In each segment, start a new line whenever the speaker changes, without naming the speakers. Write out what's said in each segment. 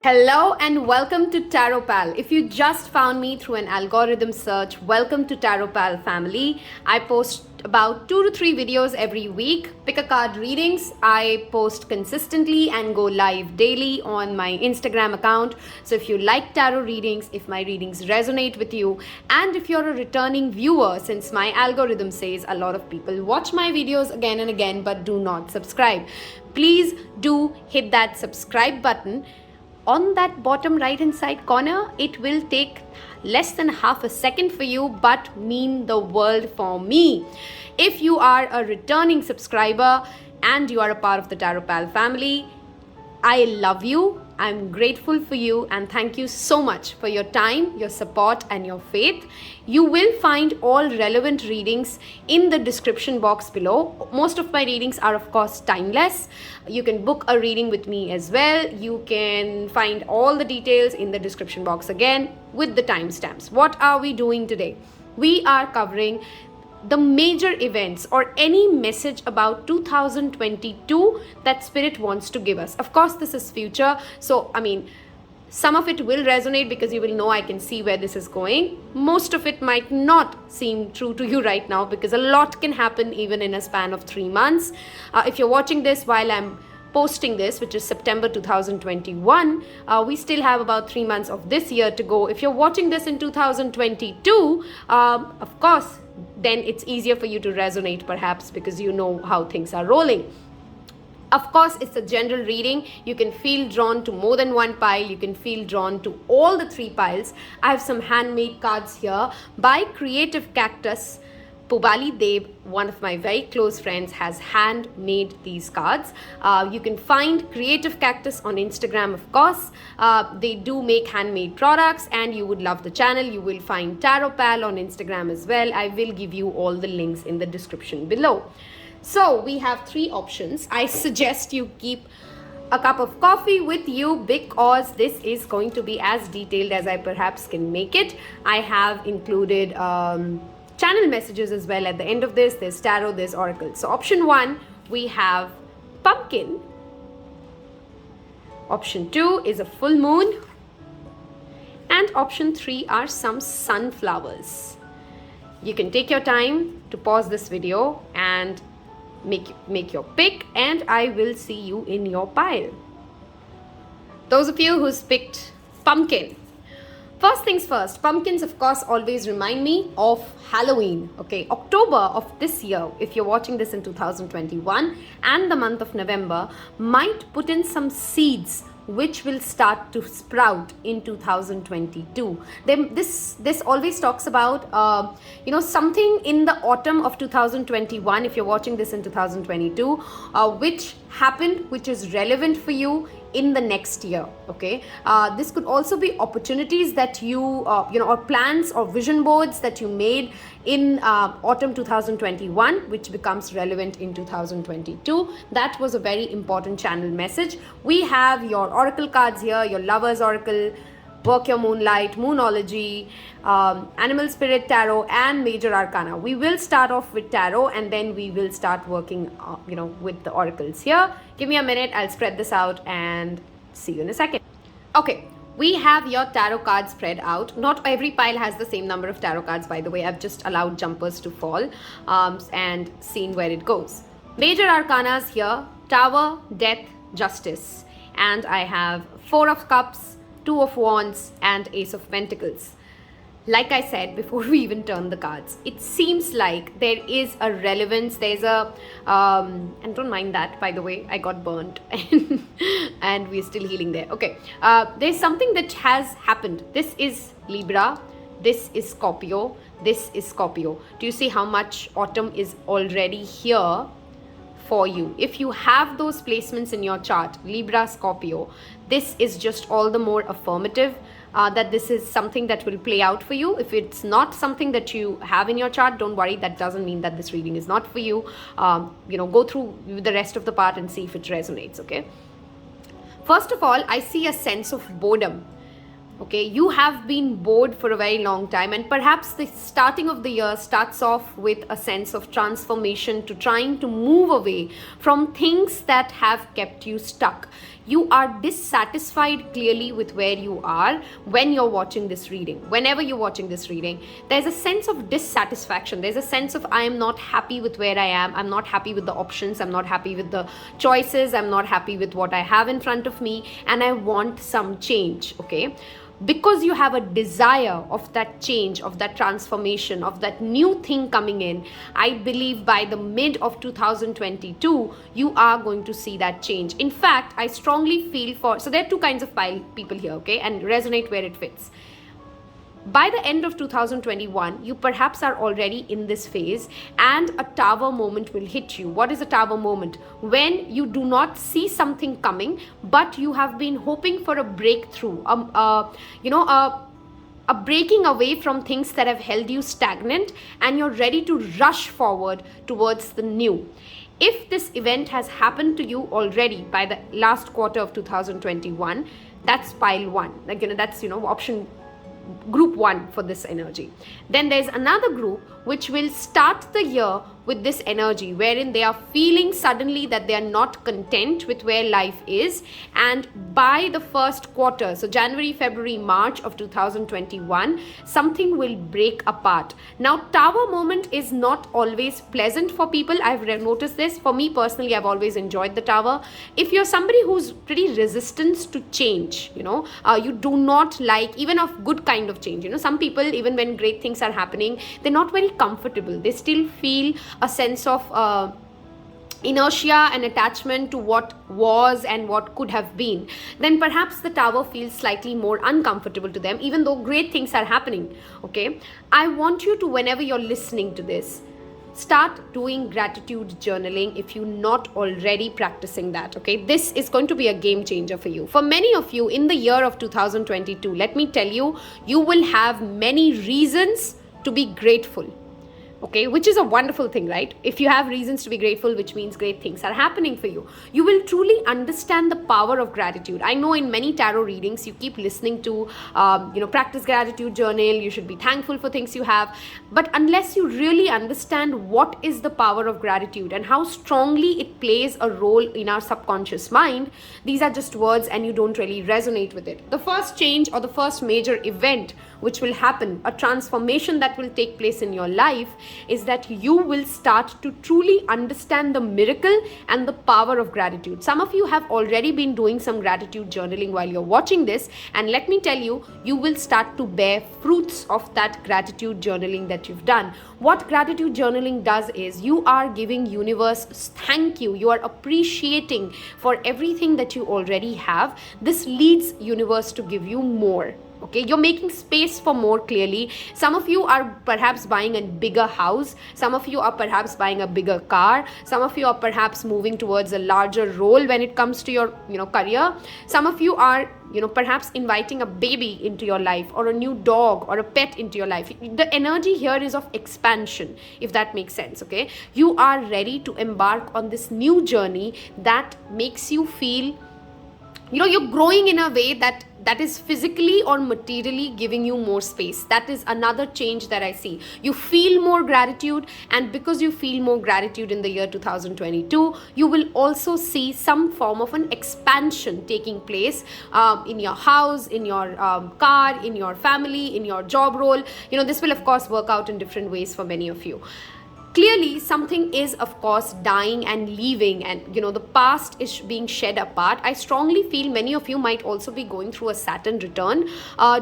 Hello and welcome to Taropal. If you just found me through an algorithm search, welcome to Taropal family. I post about 2 to 3 videos every week. Pick a card readings. I post consistently and go live daily on my Instagram account. So if you like tarot readings, if my readings resonate with you, and if you're a returning viewer, since my algorithm says a lot of people watch my videos again and again but do not subscribe, please do hit that subscribe button. On that bottom right hand side corner, it will take less than half a second for you but mean the world for me. If you are a returning subscriber and you are a part of the Taropal family, I love you. I'm grateful for you and thank you so much for your time, your support and your faith. You will find all relevant readings in the description box below. Most of my readings are of course timeless. You can book a reading with me as well. You can find all the details in the description box again with the timestamps. What are we doing today? We are covering the major events or any message about 2022 that spirit wants to give us. Of course, this is future. So, some of it will resonate because you will know I can see where this is going. Most of it might not seem true to you right now because a lot can happen even in a span of 3 months. If you're watching this while I'm posting this, which is September 2021, we still have about 3 months of this year to go. If you're watching this in 2022, of course, then it's easier for you to resonate perhaps because you know how things are rolling. Of course, it's a general reading. You can feel drawn to more than one pile. You can feel drawn to all the 3 piles. I have some handmade cards here by Creative Cactus. Pubali Deb, one of my very close friends, has handmade these cards. You can find Creative Cactus on Instagram, of course. They do make handmade products and you would love the channel. You will find Taropal on Instagram as well. I will give you all the links in the description below. So we have 3 options. I suggest you keep a cup of coffee with you because this is going to be as detailed as I perhaps can make it. I have included channel messages as well at the end of this. There's tarot, there's oracle. So option 1, we have pumpkin. Option 2 is a full moon. And option 3 are some sunflowers. You can take your time to pause this video and make your pick, and I will see you in your pile. Those of you who's picked pumpkin, first things first, pumpkins of course always remind me of Halloween. Okay, October of this year, if you're watching this in 2021, and the month of November might put in some seeds which will start to sprout in 2022. This always talks about something in the autumn of 2021, if you're watching this in 2022, which happened, which is relevant for you in the next year. Okay, this could also be opportunities that you or plans or vision boards that you made in autumn 2021, which becomes relevant in 2022. That was a very important channel message. We have your oracle cards here, your Lover's Oracle, Work Your Moonlight, Moonology, Animal Spirit Tarot, and Major Arcana. We will start off with Tarot and then we will start working with the oracles here. Give me a minute, I'll spread this out and see you in a second. Okay, we have your tarot cards spread out. Not every pile has the same number of tarot cards, by the way. I've just allowed jumpers to fall and seen where it goes. Major Arcanas here: Tower, Death, Justice. And I have 4 of Cups, 2 of Wands, and Ace of Pentacles. Like I said before we even turn the cards, it seems like there is a relevance. There's a and don't mind that, by the way, I got burnt and we're still healing there. Okay, there's something that has happened. This is Libra, this is Scorpio, this is Scorpio. Do you see how much autumn is already here for you? If you have those placements in your chart, Libra, Scorpio, this is just all the more affirmative that this is something that will play out for you. If it's not something that you have in your chart, don't worry. That doesn't mean that this reading is not for you. Go through the rest of the part and see if it resonates. Okay. First of all, I see a sense of boredom. Okay, you have been bored for a very long time, and perhaps the starting of the year starts off with a sense of transformation to trying to move away from things that have kept you stuck. You are dissatisfied clearly with where you are when you're watching this reading. Whenever you're watching this reading, there's a sense of dissatisfaction. There's a sense of I am not happy with where I am. I'm not happy with the options. I'm not happy with the choices. I'm not happy with what I have in front of me, and I want some change, okay? Because you have a desire of that change, of that transformation, of that new thing coming in, I believe by the mid of 2022, you are going to see that change. In fact, I strongly feel so there are two kinds of people here, okay, and resonate where it fits. By the end of 2021, you perhaps are already in this phase and a tower moment will hit you. What is a tower moment? When you do not see something coming, but you have been hoping for a breakthrough, a breaking away from things that have held you stagnant, and you're ready to rush forward towards the new. If this event has happened to you already by the last quarter of 2021, that's pile one. That's option group one for this energy. Then there's another group which will start the year with this energy, wherein they are feeling suddenly that they are not content with where life is, and by the first quarter, so January, February, March of 2021, something will break apart. Now, tower moment is not always pleasant for people. I've noticed this. For me personally, I've always enjoyed the tower. If you're somebody who's pretty resistant to change, you do not like even of good kind of change. Some people, even when great things are happening, they're not very comfortable. They still feel a sense of inertia and attachment to what was and what could have been. Then perhaps the tower feels slightly more uncomfortable to them, even though great things are happening. Okay, I want you to, whenever you're listening to this, start doing gratitude journaling if you're not already practicing that. Okay, this is going to be a game changer for you. For many of you in the year of 2022, let me tell you, you will have many reasons to be grateful. Okay, which is a wonderful thing, right? If you have reasons to be grateful, which means great things are happening for you. You will truly understand the power of gratitude. I know in many tarot readings, you keep listening to, practice gratitude journal, you should be thankful for things you have. But unless you really understand what is the power of gratitude and how strongly it plays a role in our subconscious mind, these are just words and you don't really resonate with it. The first change or the first major event which will happen, a transformation that will take place in your life, is that you will start to truly understand the miracle and the power of gratitude. Some of you have already been doing some gratitude journaling while you're watching this, and let me tell you, you will start to bear fruits of that gratitude journaling that you've done. What gratitude journaling does is you are giving universe thank you. You are appreciating for everything that you already have. This leads universe to give you more. Okay, you're making space for more clearly. Some of you are perhaps buying a bigger house. Some of you are perhaps buying a bigger car. Some of you are perhaps moving towards a larger role when it comes to your, career. Some of you are, perhaps inviting a baby into your life, or a new dog or a pet into your life. The energy here is of expansion, if that makes sense, okay? You are ready to embark on this new journey that makes you feel, you're growing in a way that is physically or materially giving you more space. That is another change that I see. You feel more gratitude, and because you feel more gratitude in the year 2022, you will also see some form of an expansion taking place in your house, in your car, in your family, in your job role. This will of course work out in different ways for many of you. Clearly, something is, of course, dying and leaving, and the past is being shed apart. I strongly feel many of you might also be going through a Saturn return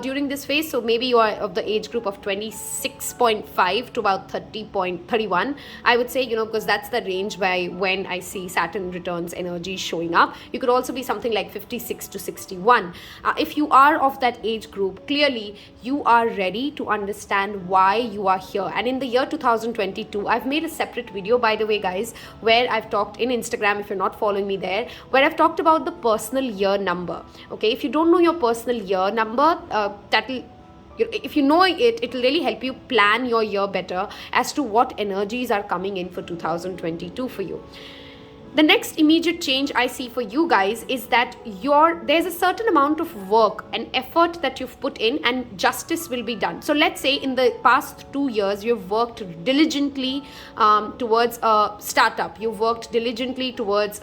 during this phase. So maybe you are of the age group of 26.5 to about 30.31. I would say, because that's the range by when I see Saturn returns energy showing up. You could also be something like 56 to 61. If you are of that age group, clearly you are ready to understand why you are here. And in the year 2022, I've made a separate video, by the way, guys, where I've talked in Instagram, if you're not following me there, where I've talked about the personal year number. Okay, if you don't know your personal year number, if you know it, it will really help you plan your year better as to what energies are coming in for 2022 for you. The next immediate change I see for you guys is that there's a certain amount of work and effort that you've put in, and justice will be done. So let's say in the past 2 years you've worked diligently towards a startup, you've worked diligently towards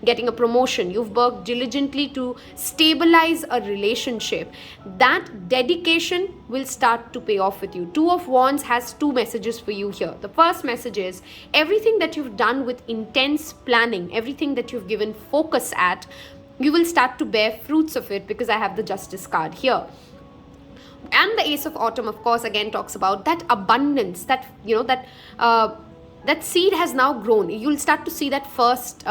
getting a promotion, you've worked diligently to stabilize a relationship. That dedication will start to pay off with you. Two of Wands has two messages for you here. The first message is everything that you've done with intense planning, everything that you've given focus at, you will start to bear fruits of it, because I have the Justice card here. And the Ace of Autumn, of course, again talks about that abundance, that that seed has now grown. You'll start to see that first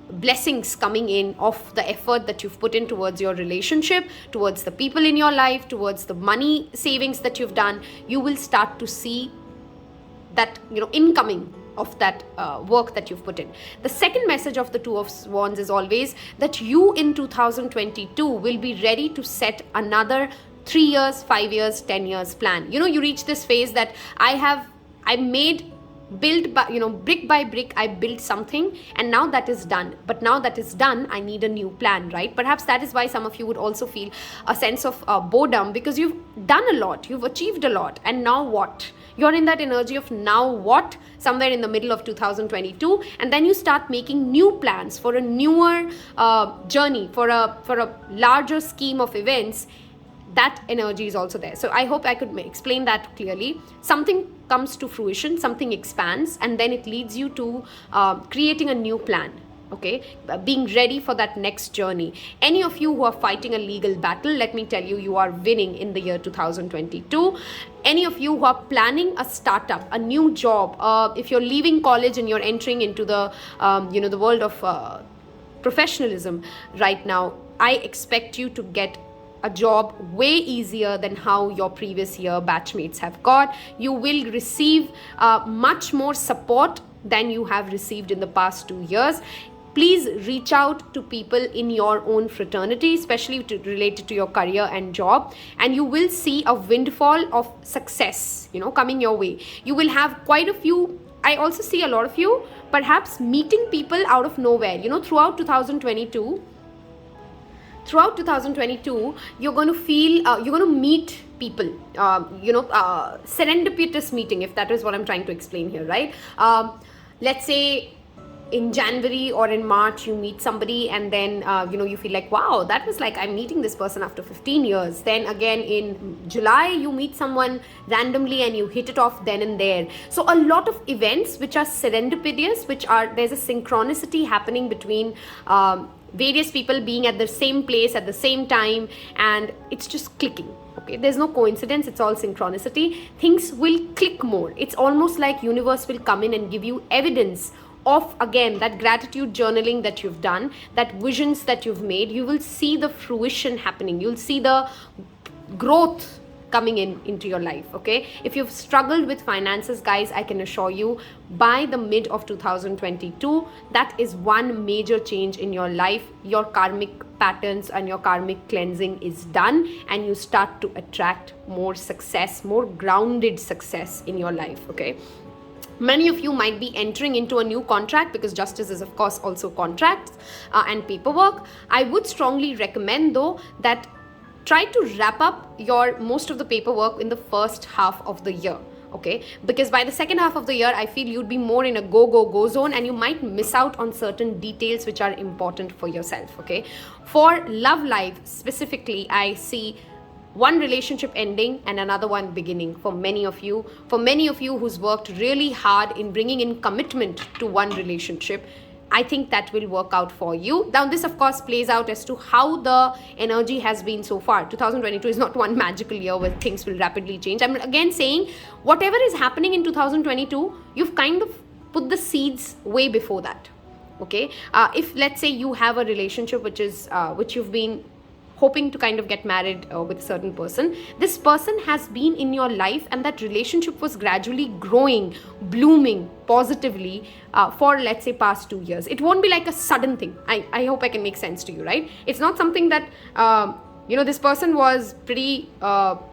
blessings coming in of the effort that you've put in towards your relationship, towards the people in your life, towards the money savings that you've done. You will start to see that incoming of that work that you've put in. The second message of the Two of Wands is always that you in 2022 will be ready to set another 3 years, 5 years, 10 years plan. You reach this phase that build by, brick by brick, I built something, and now that is done. But now that is done, I need a new plan, right? Perhaps that is why some of you would also feel a sense of boredom, because you've done a lot, you've achieved a lot, and now what? You're in that energy of now what, somewhere in the middle of 2022, and then you start making new plans for a newer journey, for a larger scheme of events. That energy is also there. So I hope I could explain that clearly. Something comes to fruition, something expands, and then it leads you to creating a new plan. Okay, being ready for that next journey. Any of you who are fighting a legal battle, let me tell you, you are winning in the year 2022. Any of you who are planning a startup, a new job, if you're leaving college and you're entering into the the world of professionalism right now, I expect you to get a job way easier than how your previous year batchmates have got. You will receive much more support than you have received in the past 2 years. Please reach out to people in your own fraternity, especially related to your career and job, and you will see a windfall of success, coming your way. You will have quite a few. I also see a lot of you perhaps meeting people out of nowhere, throughout 2022. Throughout 2022, you're going to feel, you're going to meet people, serendipitous meeting, if that is what I'm trying to explain here, right? Let's say in January or in March, you meet somebody, and then, you feel like, wow, that was like, I'm meeting this person after 15 years. Then again, in July, you meet someone randomly and you hit it off then and there. So a lot of events which are serendipitous, there's a synchronicity happening between, various people being at the same place at the same time, and it's just clicking. Okay, there's no coincidence, it's all synchronicity. Things will click more. It's almost like universe will come in and give you evidence of, again, that gratitude journaling that you've done, that visions that you've made. You will see the fruition happening. You'll see the growth coming into your life. Okay, if you've struggled with finances, guys, I can assure you, by the mid of 2022, that is one major change in your life. Your karmic patterns and your karmic cleansing is done, and you start to attract more success, more grounded success in your life. Okay, many of you might be entering into a new contract, because justice is of course also contracts and paperwork. I would strongly recommend though that try to wrap up most of the paperwork in the first half of the year. Okay, because by the second half of the year, I feel you'd be more in a go zone, and you might miss out on certain details which are important for yourself. Okay, for love life specifically, I see one relationship ending and another one beginning for many of you. For many of you who's worked really hard in bringing in commitment to one relationship, I think that will work out for you. Now, this of course plays out as to how the energy has been so far. 2022 is not one magical year where things will rapidly change. I'm again saying, whatever is happening in 2022, you've kind of put the seeds way before that. Okay, if let's say you have a relationship which you've been hoping to kind of get married with a certain person, this person has been in your life, and that relationship was gradually growing, blooming positively for, let's say, past 2 years. It won't be like a sudden thing. I hope I can make sense to you, right? It's not something that this person was pretty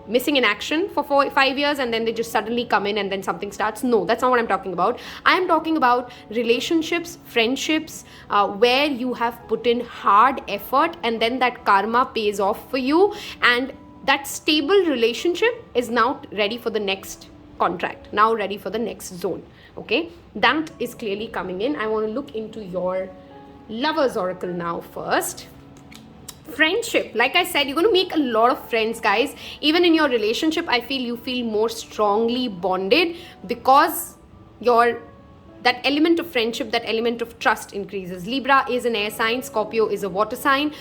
missing in action for 5 years, and then they just suddenly come in and then something starts. No, that's not what I'm talking about. I am talking about relationships, friendships, where you have put in hard effort and then that karma pays off for you, and that stable relationship is now ready for the next contract, now ready for the next zone. Okay, that is clearly coming in. I want to look into your Lovers Oracle now first. Friendship, like I said, you're going to make a lot of friends, guys. Even in your relationship, I feel you feel more strongly bonded because that element of friendship, that element of trust increases. Libra is an air sign, Scorpio is a water sign.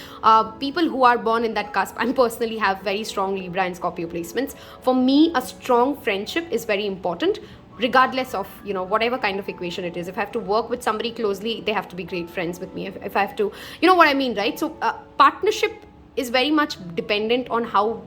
People who are born in that cusp, I personally have very strong Libra and Scorpio placements. For me, a strong friendship is very important, regardless of whatever kind of equation it is. If I have to work with somebody closely, they have to be great friends with me. If I have to, what I mean, right? So partnership is very much dependent on how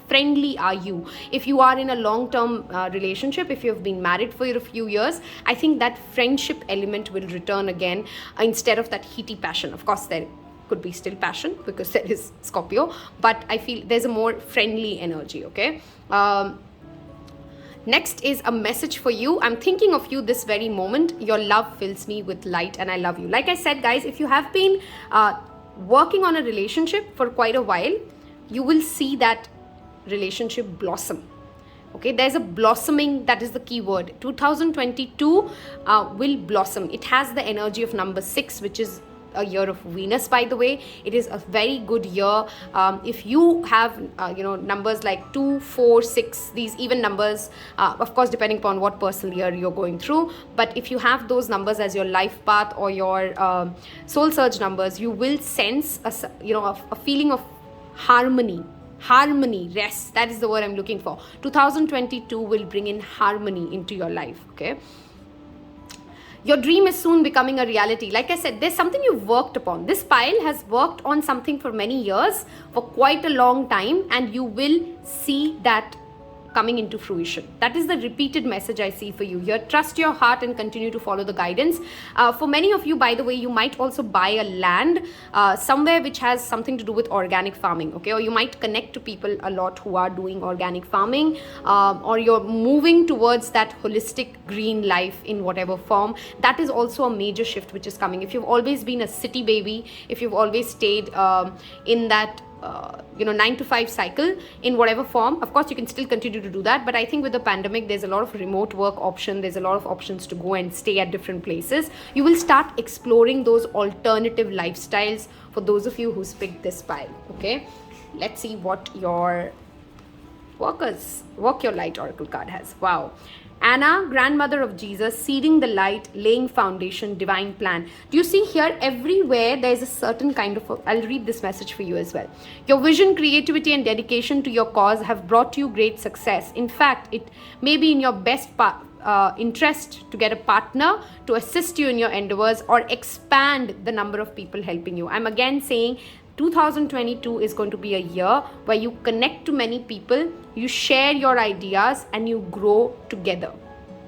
friendly are you. If you are in a long-term relationship, if you've been married for a few years, I think that friendship element will return again, instead of that heaty passion. Of course, there could be still passion because there is Scorpio, but I feel there's a more friendly energy. Okay. Next is a message for you. I'm thinking of you this very moment. Your love fills me with light and I love you. Like I said, guys, if you have been working on a relationship for quite a while, you will see that relationship blossom. Okay, there's a blossoming, that is the key word. 2022 will blossom. It has the energy of number 6, which is a year of Venus, by the way. It is a very good year. If you have numbers like 2, 4, 6, these even numbers, of course depending upon what personal year you're going through, but if you have those numbers as your life path or your soul surge numbers, you will sense a feeling of harmony, rest. That is the word I'm looking for. 2022 will bring in harmony into your life. Okay, your dream is soon becoming a reality. Like I said, there's something you've worked upon. This pile has worked on something for many years, for quite a long time, and you will see that coming into fruition. That is the repeated message I see for you here. Trust your heart and continue to follow the guidance. For many of you, by the way, you might also buy a land somewhere which has something to do with organic farming. Okay, or you might connect to people a lot who are doing organic farming, or you're moving towards that holistic green life in whatever form. That is also a major shift which is coming. If you've always been a city baby, if you've always stayed in that 9-to-5 cycle in whatever form, of course you can still continue to do that, but I think with the pandemic there's a lot of remote work option, there's a lot of options to go and stay at different places. You will start exploring those alternative lifestyles for those of you who picked this pile. Okay, let's see what your Walk Your Light Oracle card has. Wow. Anna, grandmother of Jesus, seeding the light, laying foundation, divine plan. Do you see here, everywhere there's a certain kind of, I'll read this message for you as well. Your vision, creativity and dedication to your cause have brought you great success. In fact, it may be in your best interest to get a partner to assist you in your endeavors or expand the number of people helping you. I'm again saying 2022 is going to be a year where you connect to many people, you share your ideas and you grow together.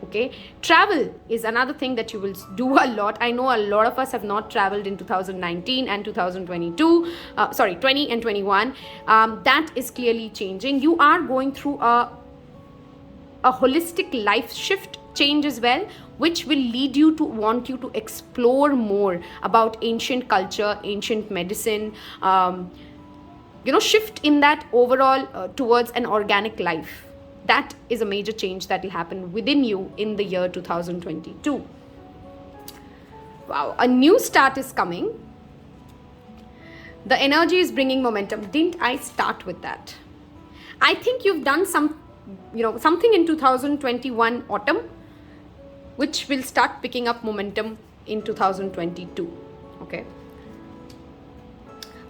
Okay, travel is another thing that you will do a lot. I know a lot of us have not traveled in 2019 and 2022, 20 and 21. That is clearly changing. You are going through a holistic life shift change as well, which will lead you to want you to explore more about ancient culture, ancient medicine, shift in that overall towards an organic life. That is a major change that will happen within you in the year 2022. Wow, a new start is coming. The energy is bringing momentum. Didn't I start with that? I think you've done something in 2021 autumn, which will start picking up momentum in 2022. Okay.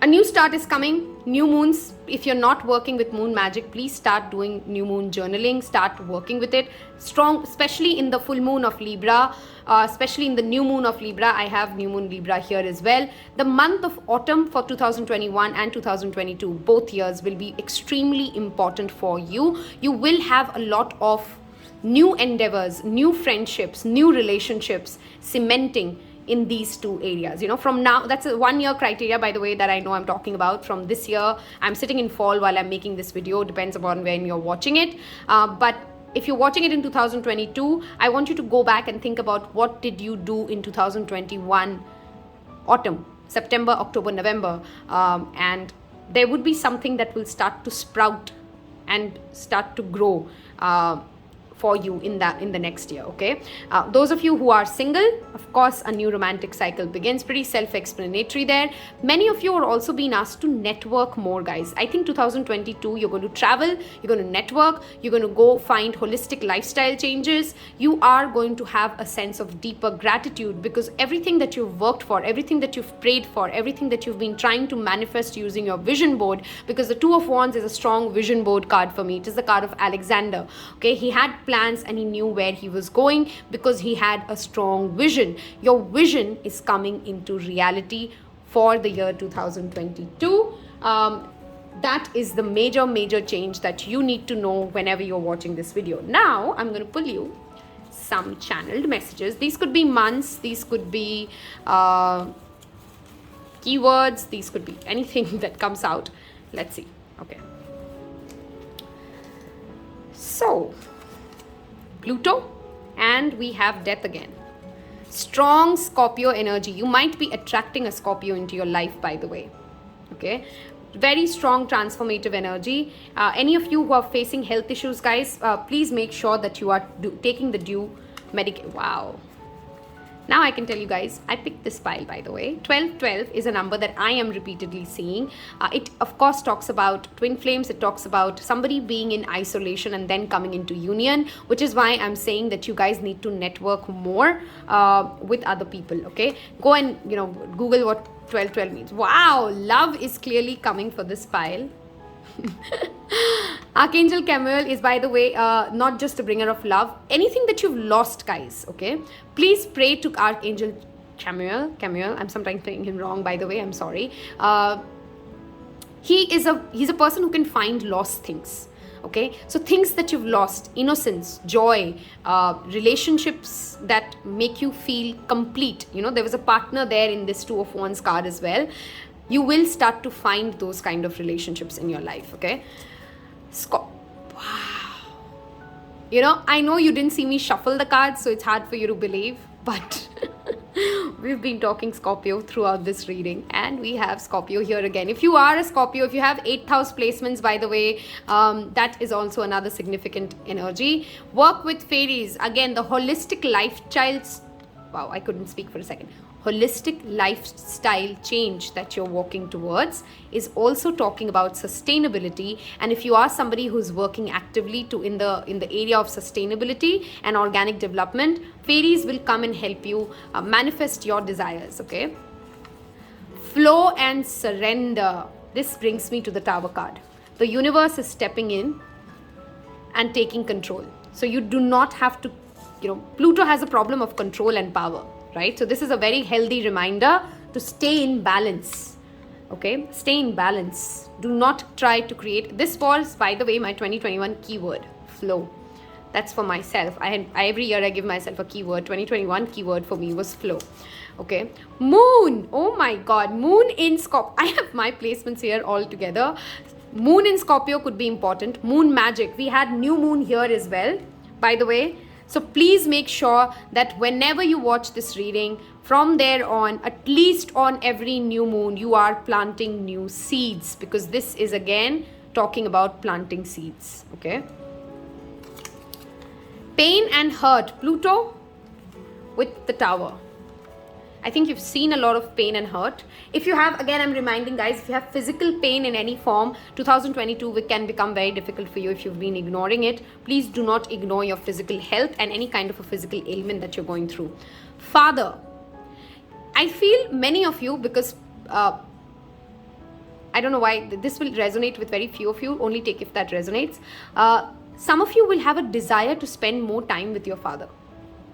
A new start is coming. New moons. If you're not working with moon magic, please start doing new moon journaling. Start working with it. Strong, especially in the full moon of Libra, especially in the new moon of Libra. I have new moon Libra here as well. The month of autumn for 2021 and 2022, both years will be extremely important for you. You will have a lot of new endeavors, new friendships, new relationships cementing in these two areas. From now, that's a 1 year criteria, by the way, that I know I'm talking about. From this year, I'm sitting in fall while I'm making this video, depends upon when you're watching it. But if you're watching it in 2022, I want you to go back and think about what did you do in 2021 autumn, September, October, November, and there would be something that will start to sprout and start to grow for you in the next year. Okay, those of you who are single, of course a new romantic cycle begins. Pretty self-explanatory there. Many of you are also being asked to network more, guys. I think 2022 you're going to travel, you're going to network, you're going to go find holistic lifestyle changes. You are going to have a sense of deeper gratitude, because everything that you've worked for, everything that you've prayed for, everything that you've been trying to manifest using your vision board, because the Two of Wands is a strong vision board card for me. It is the card of Alexander. Okay, he had plans and he knew where he was going because he had a strong vision. Your vision is coming into reality for the year 2022. That is the major change that you need to know whenever you're watching this video. Now I'm going to pull you some channeled messages. These could be months, these could be keywords, these could be anything that comes out. Let's see. Okay, so Pluto, and we have death again. Strong Scorpio energy. You might be attracting a Scorpio into your life, by the way. Okay, very strong transformative energy. Any of you who are facing health issues, guys, please make sure that you are taking the due medication. Wow. Now I can tell you guys, I picked this pile, by the way. 1212 is a number that I am repeatedly seeing. It, of course, talks about twin flames. It talks about somebody being in isolation and then coming into union, which is why I'm saying that you guys need to network more with other people, okay? Go and, Google what 1212 means. Wow, love is clearly coming for this pile. Archangel Chamuel is, by the way, not just a bringer of love. Anything that you've lost, guys, okay, please pray to Archangel Chamuel. I'm sometimes saying him wrong, by the way, I'm sorry. He's a person who can find lost things. Okay, so things that you've lost, innocence, joy, relationships that make you feel complete. There was a partner there in this Two of Wands card as well. You will start to find those kind of relationships in your life, okay? Wow. I know you didn't see me shuffle the cards, so it's hard for you to believe, but we've been talking Scorpio throughout this reading, and we have Scorpio here again. If you are a Scorpio, if you have 8th house placements, by the way, that is also another significant energy. Work with fairies. Again, the holistic lifestyle. Wow, I couldn't speak for a second. Holistic lifestyle change that you're walking towards is also talking about sustainability. And if you are somebody who's working actively in the area of sustainability and organic development, fairies will come and help you manifest your desires. Okay, flow and surrender. This brings me to the Tower card. The universe is stepping in and taking control, so you do not have to. Pluto has a problem of control and power, right? So this is a very healthy reminder to stay in balance. Okay, stay in balance. Do not try to create. This was, by the way, my 2021 keyword, flow. That's for myself. Every year I give myself a keyword. 2021 keyword for me was flow. Okay, moon. Oh my God, moon in Scorpio. I have my placements here all together. Moon in Scorpio could be important. Moon magic. We had new moon here as well, by the way. So please make sure that whenever you watch this reading, from there on, at least on every new moon, you are planting new seeds, because this is again talking about planting seeds. Okay. Pain and hurt. Pluto with the Tower. I think you've seen a lot of pain and hurt. If you have, again, I'm reminding guys, if you have physical pain in any form, 2022 can become very difficult for you if you've been ignoring it. Please do not ignore your physical health and any kind of a physical ailment that you're going through. Father. I feel many of you, because I don't know why this will resonate with very few of you, only take if that resonates. Some of you will have a desire to spend more time with your father.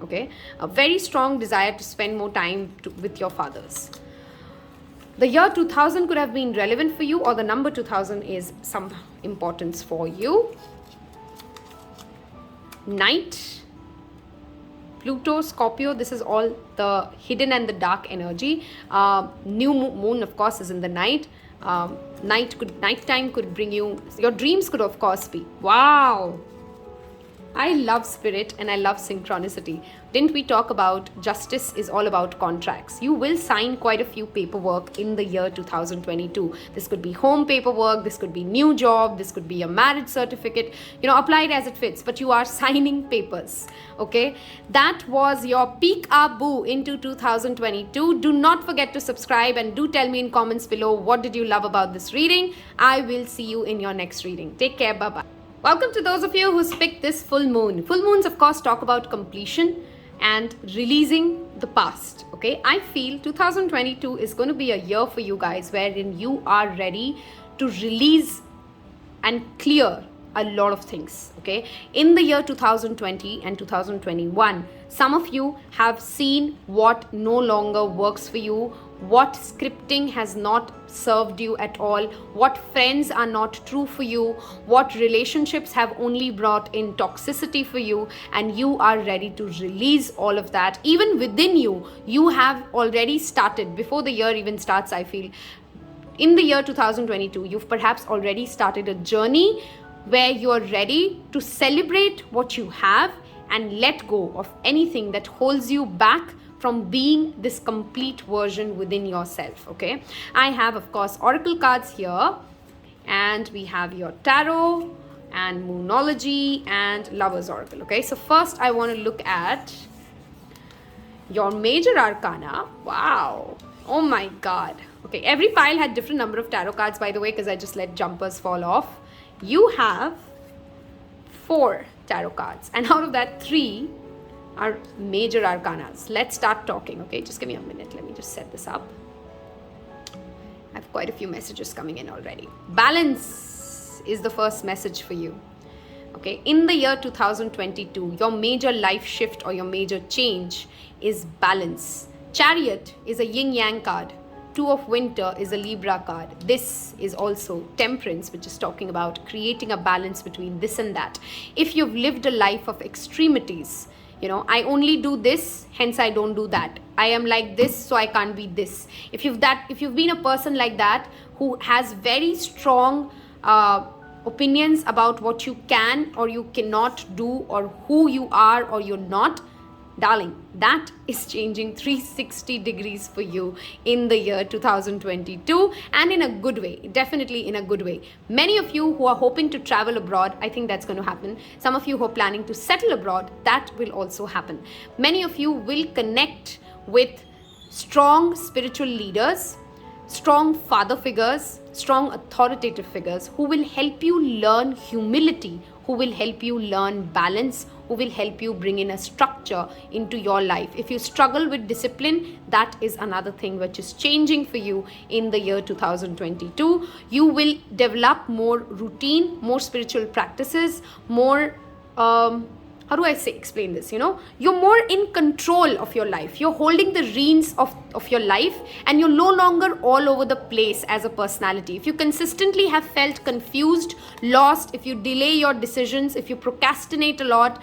Okay, a very strong desire to spend more time with your fathers. The year 2000 could have been relevant for you, or the number 2000 is some importance for you. Knight, Pluto, Scorpio, this is all the hidden and the dark energy. New moon, of course, is in the night. Nighttime could bring you, your dreams could of course be. Wow. I love spirit and I love synchronicity. Didn't we talk about justice is all about contracts? You will sign quite a few paperwork in the year 2022. This could be home paperwork, this could be new job, this could be a marriage certificate, apply it as it fits, but you are signing papers, okay? That was your Peekaboo into 2022. Do not forget to subscribe and do tell me in comments below what did you love about this reading. I will see you in your next reading. Take care, bye-bye. Welcome to those of you who's picked this full moon. Full moons, of course, talk about completion and releasing the past, okay? I feel 2022 is going to be a year for you guys wherein you are ready to release and clear a lot of things, okay? In the year 2020 and 2021, some of you have seen what no longer works for you, what scripting has not served you at all, what friends are not true for you, what relationships have only brought in toxicity for you, and you are ready to release all of that. Even within you, you have already started, before the year even starts, I feel. In the year 2022, you've perhaps already started a journey where you're ready to celebrate what you have and let go of anything that holds you back from being this complete version within yourself, okay? I have, of course, oracle cards here, and we have your tarot and moonology and lover's oracle, okay? So first I want to look at your major arcana. Wow. Oh my God. Okay, every pile had different number of tarot cards, by the way, because I just let jumpers fall off. You have 4 tarot cards, and out of that 3 are major arcanas. Let's start talking, okay? Just give me a minute. Let me just set this up. I have quite a few messages coming in already. Balance is the first message for you, okay? In the year 2022, your major life shift or your major change is balance. Chariot is a yin-yang card. 2 of Winter is a Libra card. This is also Temperance, which is talking about creating a balance between this and that. If you've lived a life of extremities, I only do this, hence I don't do that. I am like this, so I can't be this. If you've been a person like that who has very strong opinions about what you can or you cannot do, or who you are or you're not, darling, that is changing 360 degrees for you in the year 2022, and in a good way, definitely in a good way. Many of you who are hoping to travel abroad, I think that's going to happen. Some of you who are planning to settle abroad, that will also happen. Many of you will connect with strong spiritual leaders, strong father figures, strong authoritative figures who will help you learn humility, who will help you learn balance, who will help you bring in a structure into your life. If you struggle with discipline, that is another thing which is changing for you in the year 2022. You will develop more routine, more spiritual practices, more how do I explain this? You're more in control of your life. You're holding the reins of your life, and you're no longer all over the place as a personality. If you consistently have felt confused, lost, if you delay your decisions, if you procrastinate a lot,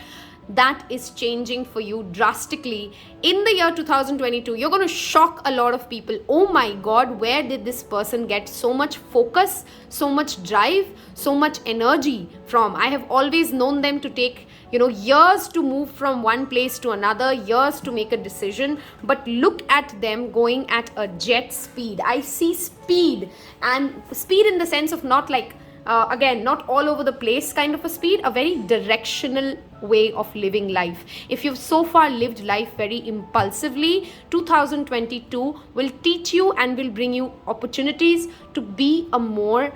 that is changing for you drastically. In the year 2022, you're going to shock a lot of people. Oh my God, where did this person get so much focus, so much drive, so much energy from? I have always known them to take years to move from one place to another, years to make a decision, but look at them going at a jet speed. I see speed, and speed in the sense of not like again, not all over the place kind of a speed, a very directional way of living life. If you've so far lived life very impulsively, 2022 will teach you and will bring you opportunities to be a more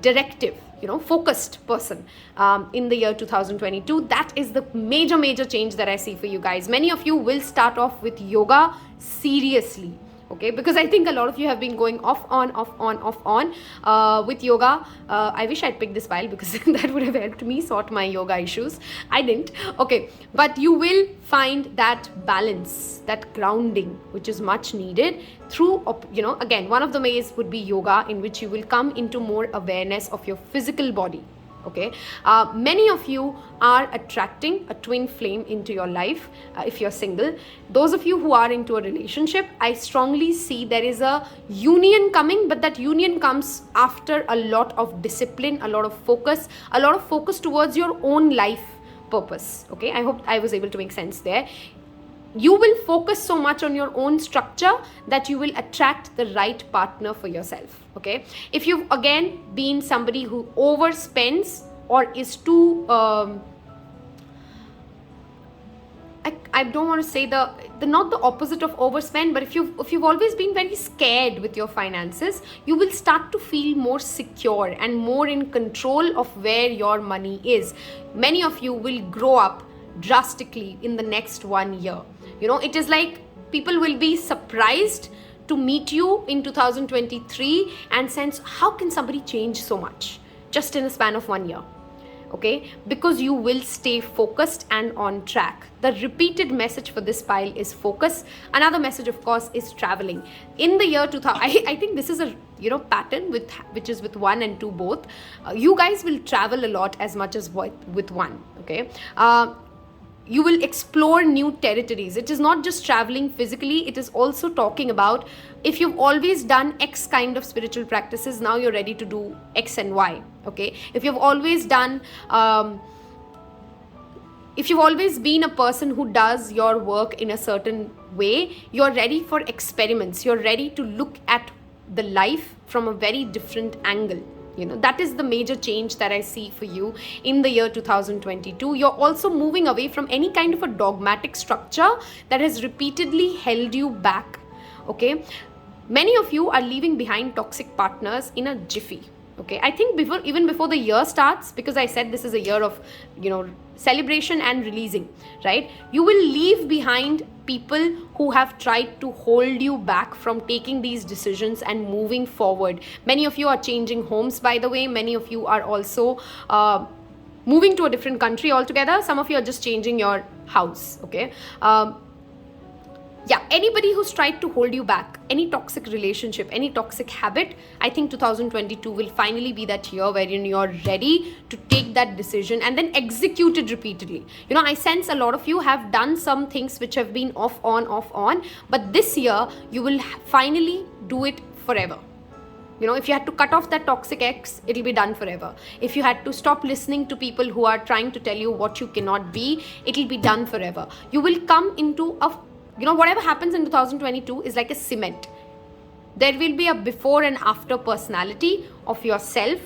directive, focused person in the year 2022. That is the major change that I see for you guys. Many of you will start off with yoga seriously, okay, because I think a lot of you have been going off on with yoga. I wish I'd picked this pile because that would have helped me sort my yoga issues. I didn't, okay, but you will find that balance, that grounding, which is much needed through, again, one of the ways would be yoga, in which you will come into more awareness of your physical body, Okay, many of you are attracting a twin flame into your life. If you're single, those of you who are into a relationship, I strongly see there is a union coming, but that union comes after a lot of discipline, a lot of focus towards your own life purpose. Okay, I hope I was able to make sense there. You will focus so much on your own structure that you will attract the right partner for yourself. Okay, if you've again been somebody who overspends or is too I don't want to say the not the opposite of overspend, but if you've always been very scared with your finances, you will start to feel more secure and more in control of where your money is. Many of you will grow up drastically in the next 1 year. It is like people will be surprised to meet you in 2023 and sense, how can somebody change so much just in a span of 1 year? Okay, because you will stay focused and on track. The repeated message for this pile is focus. Another message, of course, is traveling. In the year 2000, I think this is a pattern which is with 1 and 2 both. You guys will travel a lot as much as with 1. Okay. You will explore new territories. It is not just traveling physically, it is also talking about if you've always done X kind of spiritual practices, now you're ready to do X and Y. Okay, if you've always done if you've always been a person who does your work in a certain way, you're ready for experiments. You're ready to look at the life from a very different angle. That is the major change that I see for you in the year 2022. You're also moving away from any kind of a dogmatic structure that has repeatedly held you back. Okay, many of you are leaving behind toxic partners in a jiffy. Okay, I think even before the year starts, because I said this is a year of celebration and releasing, right? You will leave behind people who have tried to hold you back from taking these decisions and moving forward. Many of you are changing homes, by the way. Many of you are also moving to a different country altogether. Some of you are just changing your house. Okay, anybody who's tried to hold you back, any toxic relationship, any toxic habit, I think 2022 will finally be that year wherein you're ready to take that decision and then execute it repeatedly. I sense a lot of you have done some things which have been off on, but this year you will finally do it forever. If you had to cut off that toxic ex, it'll be done forever. If you had to stop listening to people who are trying to tell you what you cannot be, it'll be done forever. You will come into whatever happens in 2022 is like a cement. There will be a before and after personality of yourself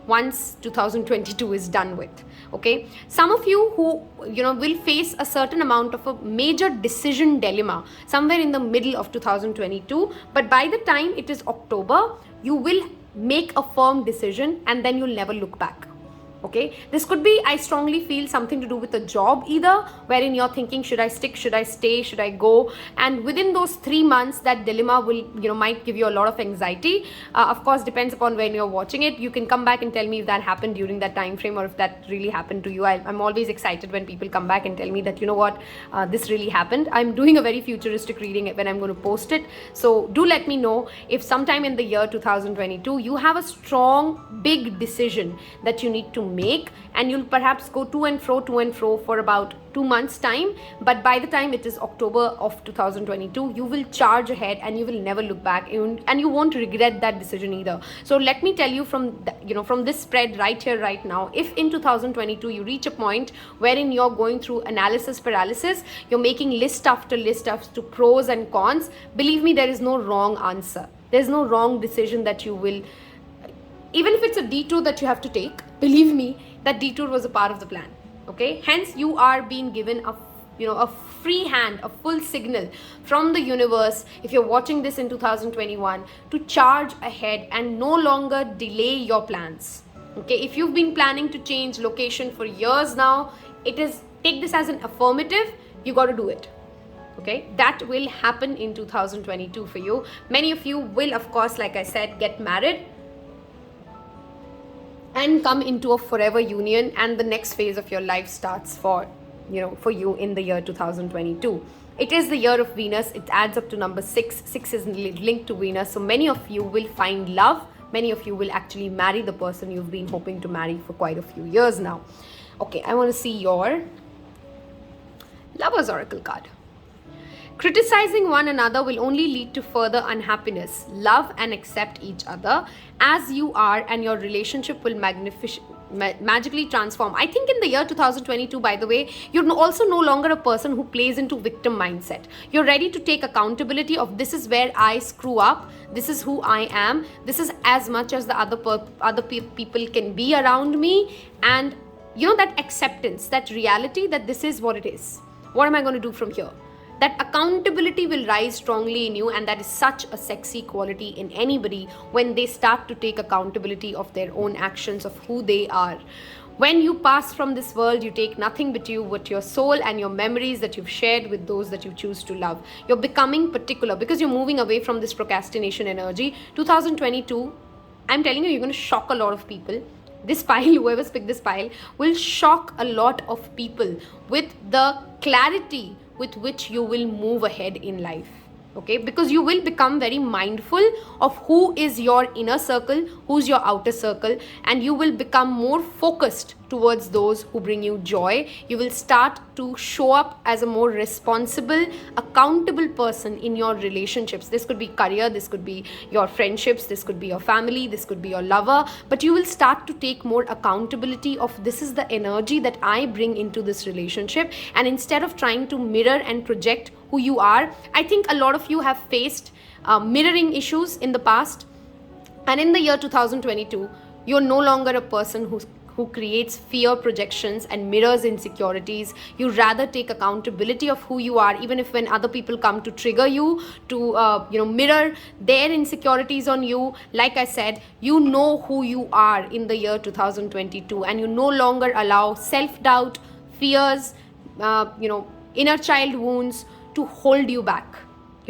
once 2022 is done with. Okay, some of you who will face a certain amount of a major decision dilemma somewhere in the middle of 2022, but by the time it is October, you will make a firm decision and then you'll never look back. Okay, this could be, I strongly feel, something to do with a job either, wherein you're thinking, should I stick, should I stay, should I go? And within those 3 months, that dilemma will, might give you a lot of anxiety. Of course, depends upon when you're watching it. You can come back and tell me if that happened during that time frame or if that really happened to you. I'm always excited when people come back and tell me that, this really happened. I'm doing a very futuristic reading when I'm going to post it. So do let me know if sometime in the year 2022, you have a strong, big decision that you need to make, and you'll perhaps go to and fro for about 2 months time, but by the time it is October of 2022, you will charge ahead and you will never look back, and you won't regret that decision either. So let me tell you from this spread right here, right now, if in 2022 you reach a point wherein you're going through analysis paralysis, you're making list after list to pros and cons, believe me, there is no wrong answer. There's no wrong decision that you will, even if it's a detour that you have to take, believe me, that detour was a part of the plan. Okay, hence you are being given a free hand, a full signal from the universe, if you're watching this in 2021, to charge ahead and no longer delay your plans. Okay, if you've been planning to change location for years now, take this as an affirmative, you got to do it. Okay, that will happen in 2022 for you. Many of you will, of course, like I said, get married and come into a forever union, and the next phase of your life starts for you in the year 2022. It is the year of Venus. It adds up to number 6. 6 is linked to Venus. So many of you will find love many of you will actually marry the person you've been hoping to marry for quite a few years now. Okay, I want to see your Lover's Oracle card. Criticizing one another will only lead to further unhappiness. Love and accept each other as you are, and your relationship will magically transform. I think in the year 2022, by the way, you're also no longer a person who plays into victim mindset. You're ready to take accountability of, this is where I screw up, this is who I am, this is as much as the other people can be around me, and that acceptance, that reality that this is what it is. What am I going to do from here? That accountability will rise strongly in you, and that is such a sexy quality in anybody when they start to take accountability of their own actions, of who they are. When you pass from this world, you take nothing but your soul and your memories that you've shared with those that you choose to love. You're becoming particular because you're moving away from this procrastination energy. 2022, I'm telling you, you're going to shock a lot of people. This pile, whoever's picked this pile, will shock a lot of people with the clarity with which you will move ahead in life. Okay, because you will become very mindful of who is your inner circle, who's your outer circle, and you will become more focused towards those who bring you joy. You will start to show up as a more responsible, accountable person in your relationships. This could be career, this could be your friendships, this could be your family, this could be your lover, but you will start to take more accountability of, this is the energy that I bring into this relationship, and instead of trying to mirror and project who you are. I think a lot of you have faced mirroring issues in the past, and in the year 2022, you're no longer a person who creates fear projections and mirrors insecurities. You rather take accountability of who you are, even if when other people come to trigger you, to mirror their insecurities on you. Like I said, you know who you are in the year 2022, and you no longer allow self-doubt, fears, inner child wounds to hold you back.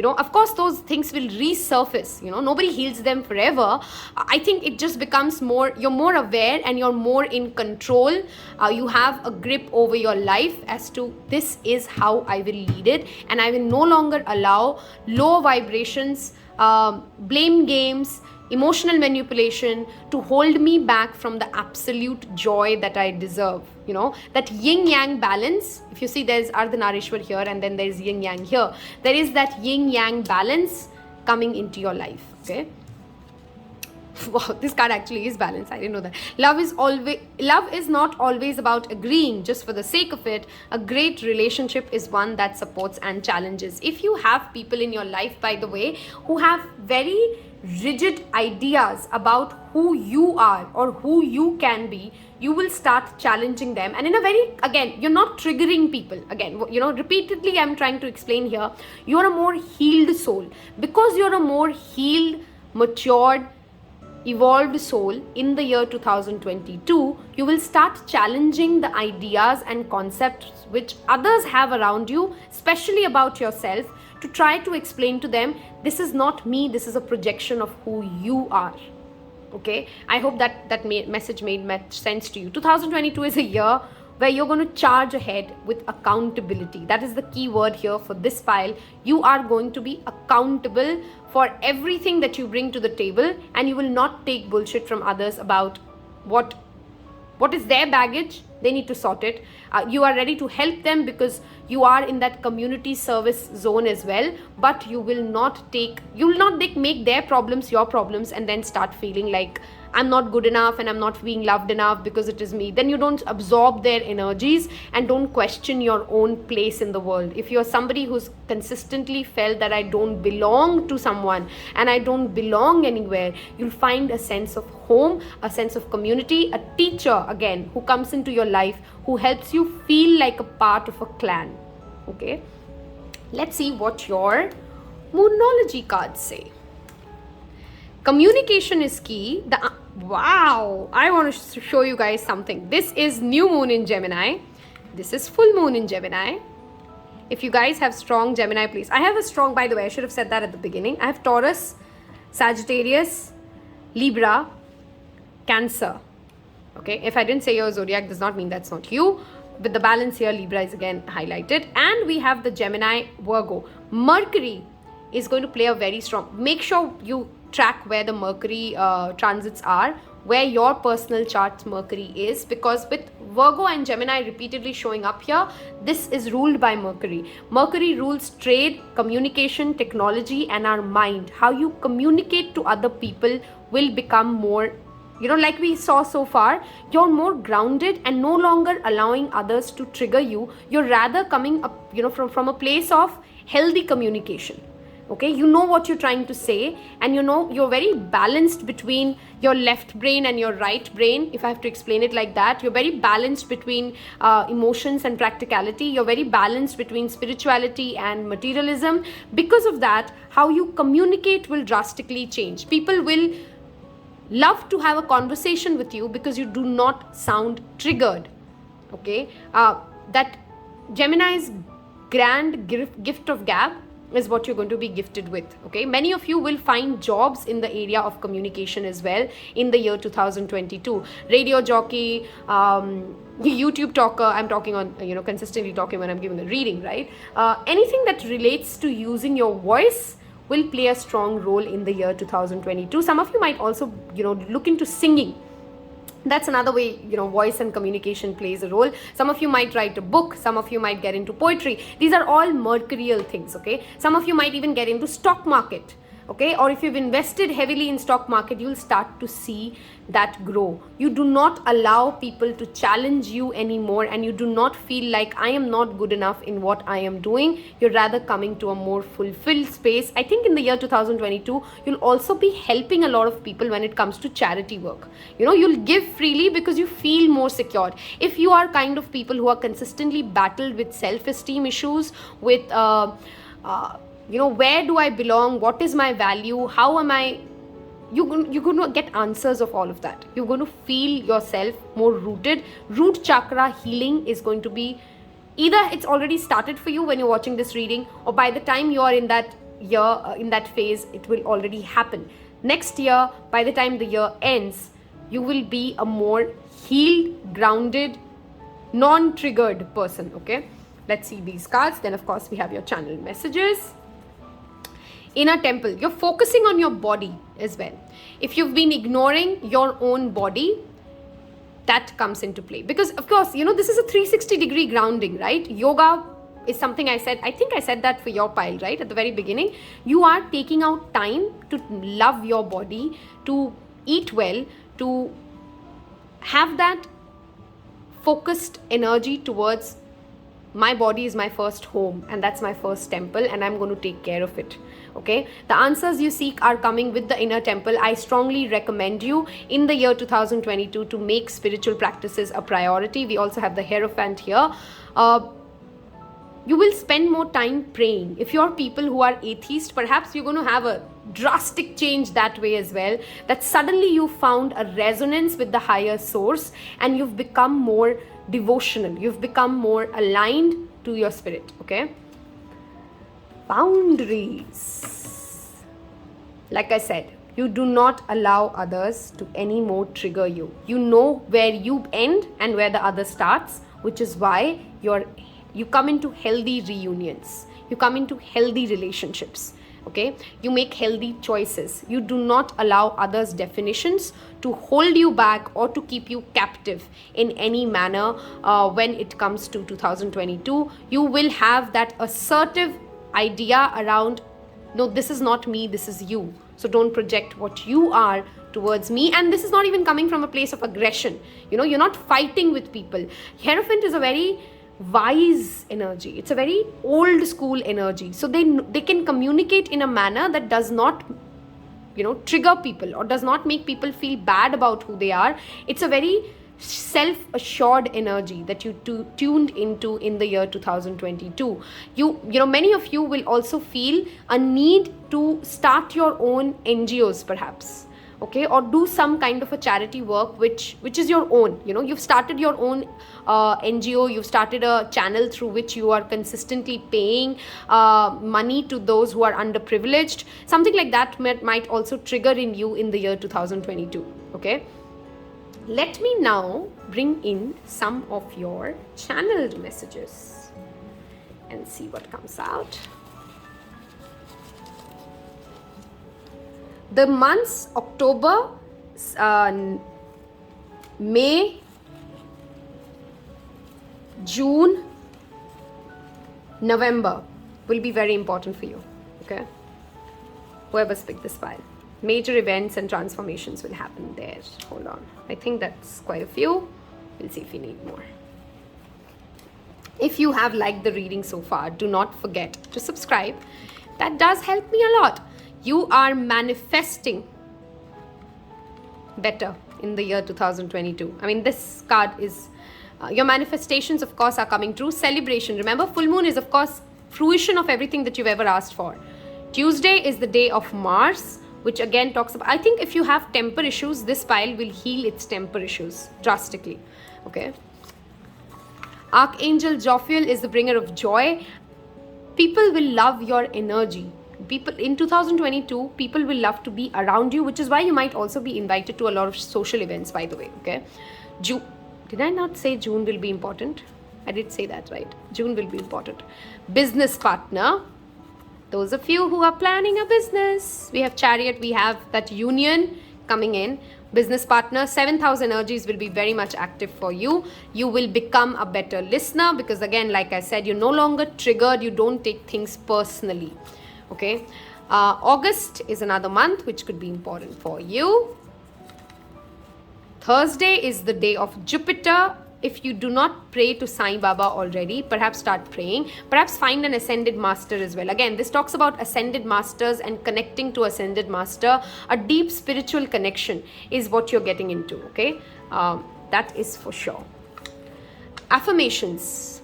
Of course, those things will resurface. Nobody heals them forever. I think it just becomes you're more aware and you're more in control. You have a grip over your life as to, this is how I will lead it, and I will no longer allow low vibrations, blame games, emotional manipulation to hold me back from the absolute joy that I deserve. That yin-yang balance. If you see, there's Ardhanarishwar here and then there's yin-yang here. There is that yin-yang balance coming into your life. Okay. Wow, this card actually is balance. I didn't know that. Love is not always about agreeing just for the sake of it. A great relationship is one that supports and challenges. If you have people in your life, by the way, who have very rigid ideas about who you are or who you can be, you will start challenging them. And in a very, again, you're not triggering people. Again, repeatedly I'm trying to explain here, you're a more healed soul. Because you're a more healed, matured, evolved soul in the year 2022, you will start challenging the ideas and concepts which others have around you, especially about yourself, to try to explain to them, this is not me, this is a projection of who you are. Okay, I hope that message made much sense to you. 2022 is a year where you're going to charge ahead with accountability. That is the key word here for this pile. You are going to be accountable for everything that you bring to the table, and you will not take bullshit from others about what is their baggage. They need to sort it. You are ready to help them because you are in that community service zone as well, but you will not make their problems your problems and then start feeling like, I'm not good enough and I'm not being loved enough because it is me. Then you don't absorb their energies and don't question your own place in the world. If you're somebody who's consistently felt that I don't belong to someone and I don't belong anywhere, you'll find a sense of home, a sense of community, a teacher again who comes into your life, who helps you feel like a part of a clan. Okay, let's see what your Moonology cards say. Communication is key. Wow, I want to show you guys something. This is new moon in Gemini. This is full moon in Gemini. If you guys have strong Gemini, please. I have a strong, by the way, I should have said that at the beginning. I have Taurus, Sagittarius, Libra, Cancer. Okay, if I didn't say your zodiac, does not mean that's not you. With the balance here, Libra is again highlighted. And we have the Gemini, Virgo. Mercury is going to play a very strong. Make sure you track where the Mercury transits are, where your personal chart's Mercury is, because with Virgo and Gemini repeatedly showing up here, this is ruled by Mercury. Mercury rules trade, communication, technology, and our mind. How you communicate to other people will become more, like we saw so far, you're more grounded and no longer allowing others to trigger you. You're rather coming up, from a place of healthy communication. Okay, you know what you're trying to say, and you're very balanced between your left brain and your right brain, if I have to explain it like that. You're very balanced between emotions and practicality. You're very balanced between spirituality and materialism. Because of that, how you communicate will drastically change. People will love to have a conversation with you because you do not sound triggered. Okay, that Gemini's grand gift of gab is what you're going to be gifted with. Okay, many of you will find jobs in the area of communication as well in the year 2022. Radio jockey, YouTube talker, I'm talking on, consistently talking when I'm giving a reading, right? Anything that relates to using your voice will play a strong role in the year 2022. Some of you might also, look into singing. That's another way, voice and communication plays a role. Some of you might write a book. Some of you might get into poetry. These are all mercurial things, okay? Some of you might even get into stock market, okay? Or if you've invested heavily in stock market, you'll start to see that grow. You do not allow people to challenge you anymore, and you do not feel like I am not good enough in what I am doing. You're rather coming to a more fulfilled space. I think in the year 2022, you'll also be helping a lot of people when it comes to charity work. You'll give freely because you feel more secured. If you are kind of people who are consistently battled with self-esteem issues, with where do I belong, what is my value, how am I, you're going to get answers of all of that. You're going to feel yourself more rooted. Root chakra healing is going to be, either it's already started for you when you're watching this reading, or by the time you are in that year, in that phase, it will already happen. Next year, by the time the year ends, you will be a more healed, grounded, non-triggered person, okay? Let's see these cards. Then, of course, we have your channel messages. Inner temple, you're focusing on your body as well. If you've been ignoring your own body, that comes into play. Because, of course, this is a 360-degree grounding, right? Yoga is something I think I said that for your pile, right? At the very beginning, you are taking out time to love your body, to eat well, to have that focused energy towards my body is my first home, and that's my first temple, and I'm going to take care of it. Okay, the answers you seek are coming with the inner temple. I strongly recommend you in the year 2022 to make spiritual practices a priority. We also have the Hierophant here. You will spend more time praying. If you're people who are atheist, perhaps you're going to have a drastic change that way as well, that suddenly you found a resonance with the higher source and you've become more devotional, you've become more aligned to your spirit. Okay, boundaries, like I said, you do not allow others to anymore trigger you. You know where you end and where the other starts, which is why you come into healthy reunions, you come into healthy relationships. Okay, you make healthy choices. You do not allow others' definitions to hold you back or to keep you captive in any manner. When it comes to 2022, you will have that assertive idea around, no, this is not me, this is you. So don't project what you are towards me. And this is not even coming from a place of aggression. You're not fighting with people. Hierophant is a very wise energy. It's a very old school energy. So they can communicate in a manner that does not trigger people or does not make people feel bad about who they are. It's a very self-assured energy that you tuned into in the year 2022. Many of you will also feel a need to start your own NGOs perhaps. Okay, or do some kind of a charity work which is your own. You've started your own NGO, you've started a channel through which you are consistently paying money to those who are underprivileged. Something like that might also trigger in you in the year 2022. Okay, let me now bring in some of your channeled messages and see what comes out. The months October, May, June, November will be very important for you. Okay? Whoever's picked this file. Major events and transformations will happen there. Hold on. I think that's quite a few. We'll see if we need more. If you have liked the reading so far, do not forget to subscribe. That does help me a lot. You are manifesting better in the year 2022. I mean, this card is, your manifestations, of course, are coming true. Celebration. Remember, full moon is, of course, fruition of everything that you've ever asked for. Tuesday is the day of Mars, which again talks about, I think if you have temper issues, this pile will heal its temper issues drastically. Okay. Archangel Jophiel is the bringer of joy. People will love your energy. People in 2022, people will love to be around you, which is why you might also be invited to a lot of social events, by the way. Okay. June. Did I not say June will be important? I did say that, right? June will be important. Business partner. Those of you who are planning a business, we have Chariot, we have that union coming in. Business partner, 7th house energies will be very much active for you. You will become a better listener because, again, like I said, you're no longer triggered. You don't take things personally. Okay. August is another month which could be important for you. Thursday is the day of Jupiter. If you do not pray to Sai Baba already, perhaps start praying. Perhaps find an ascended master as well. Again, this talks about ascended masters and connecting to ascended master. A deep spiritual connection is what you're getting into, okay? That is for sure. Affirmations.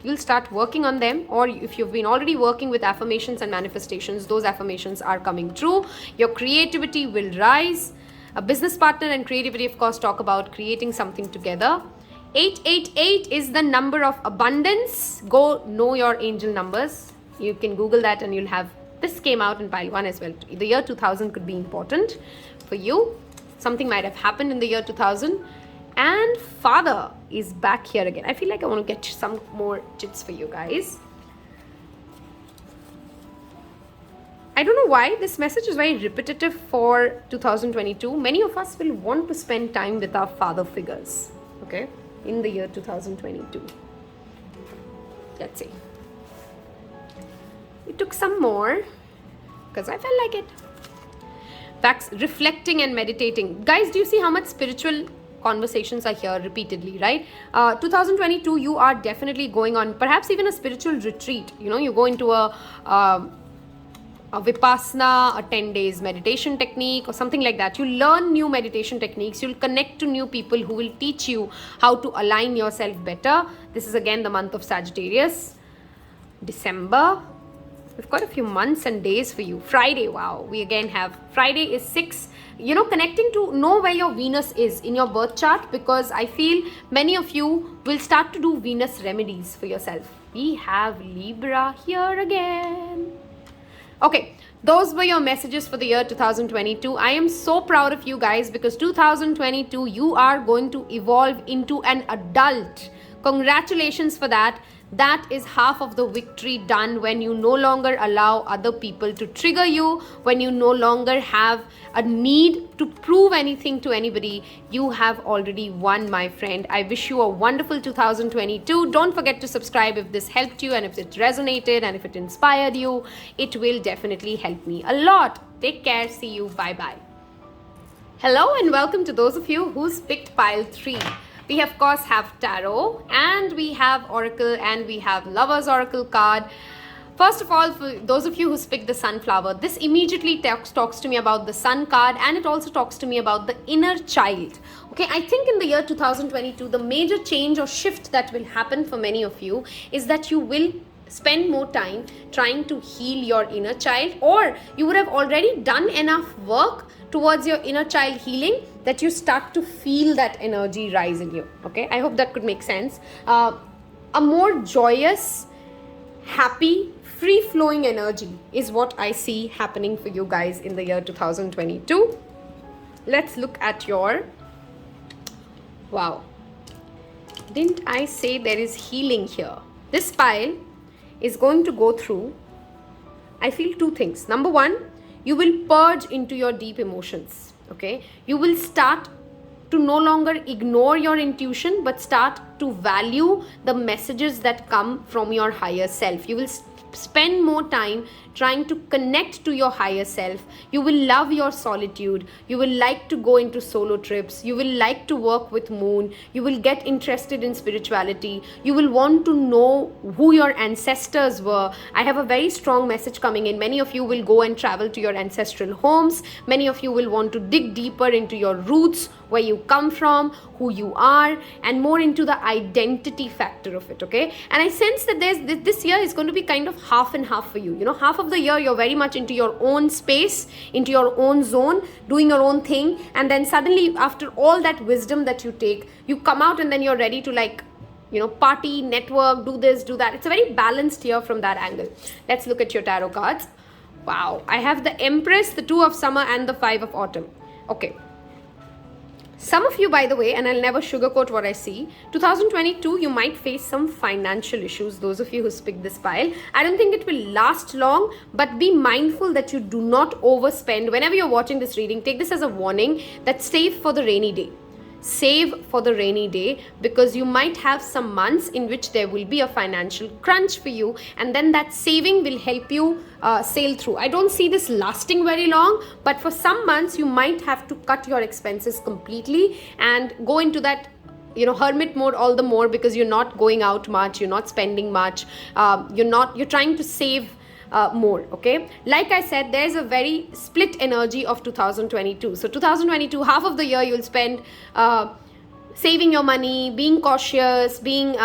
You'll start working on them, or if you've been already working with affirmations and manifestations, those affirmations are coming true. Your creativity will rise. A business partner and creativity, of course, talk about creating something together. 888 is the number of abundance. Go know your angel numbers. You can Google that and you'll have, this came out in pile 1 as well. The year 2000 could be important for you. Something might have happened in the year 2000. And Father is back here again. I feel like I want to get some more chits for you guys. I don't know why this message is very repetitive for 2022. Many of us will want to spend time with our father figures. Okay. In the year 2022. Let's see. We took some more because I felt like it. Facts, reflecting and meditating. Guys, do you see how much spiritual conversations are here repeatedly, right? 2022, you are definitely going on perhaps even a spiritual retreat. You know, you go into a Vipassana, a 10 days meditation technique or something like that. You learn new meditation techniques. You'll connect to new people who will teach you how to align yourself better. This is again the month of Sagittarius. December. We've got a few months and days for you. Friday, wow. We again have, Friday is 6. You know, connecting to know where your Venus is in your birth chart, because I feel many of you will start to do Venus remedies for yourself. We have Libra here again. Okay, those were your messages for the year 2022. I am so proud of you guys because 2022, you are going to evolve into an adult. Congratulations for that. That is half of the victory done when you no longer allow other people to trigger you, when you no longer have a need to prove anything to anybody. You have already won, my friend. I wish you a wonderful 2022. Don't forget to subscribe if this helped you and if it resonated and if it inspired you. It will definitely help me a lot. Take care. See you. Bye-bye. Hello and welcome to those of you who's picked pile 3. We of course have Tarot and we have Oracle and we have Lover's Oracle card. First of all, for those of you who picked the Sunflower, this immediately talks to me about the Sun card, and it also talks to me about the inner child. Okay, I think in the year 2022, the major change or shift that will happen for many of you is that you will spend more time trying to heal your inner child, or you would have already done enough work towards your inner child healing that you start to feel that energy rise in you. Okay, I hope that could make sense. A more joyous, happy, free-flowing energy is what I see happening for you guys in the year 2022. Let's look at your, wow, didn't I say there is healing here? This pile is going to go through, I feel, 2 things. Number 1, You will purge into your deep emotions, okay? You will start to no longer ignore your intuition, but start to value the messages that come from your higher self. You will spend more time trying to connect to your higher self. You will love your solitude. You will like to go into solo trips. You will like to work with moon. You will get interested in spirituality. You will want to know who your ancestors were. I have a very strong message coming in. Many of you will go and travel to your ancestral homes. Many of you will want to dig deeper into your roots, where you come from, who you are, and more into the identity factor of it, okay? And I sense that this year is going to be kind of half and half for you. You know, half of the year you're very much into your own space, into your own zone, doing your own thing, and then suddenly after all that wisdom that you take, you come out and then you're ready to, like, you know, party, network, do this, do that. It's a very balanced year from that angle. Let's look at your tarot cards. Wow, I have the Empress, the Two of Summer, and the Five of Autumn. Okay. Some of you, by the way, and I'll never sugarcoat what I see, 2022, you might face some financial issues, those of you who picked this pile. I don't think it will last long, but be mindful that you do not overspend. Whenever you're watching this reading, take this as a warning that save for the rainy day. Save for the rainy day, because you might have some months in which there will be a financial crunch for you, and then that saving will help you sail through. I don't see this lasting very long, but for some months you might have to cut your expenses completely and go into that, you know, hermit mode all the more, because you're not going out much, you're not spending much, you're trying to save more, okay? Like I said, there's a very split energy of 2022. So 2022, half of the year you'll spend saving your money, being cautious, being,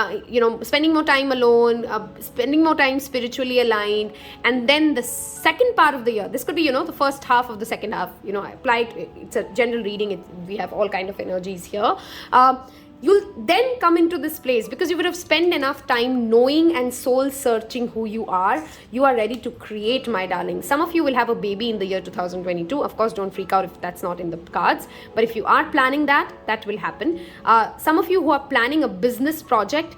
spending more time alone, spending more time spiritually aligned. And then the second part of the year, this could be, you know, the first half of the second half, you know, I applied, it's a general reading, we have all kind of energies here. You'll then come into this place because you would have spent enough time knowing and soul searching who you are. You are ready to create, my darling. Some of you will have a baby in the year 2022. Of course, don't freak out if that's not in the cards. But if you are planning that, that will happen. Some of you who are planning a business project,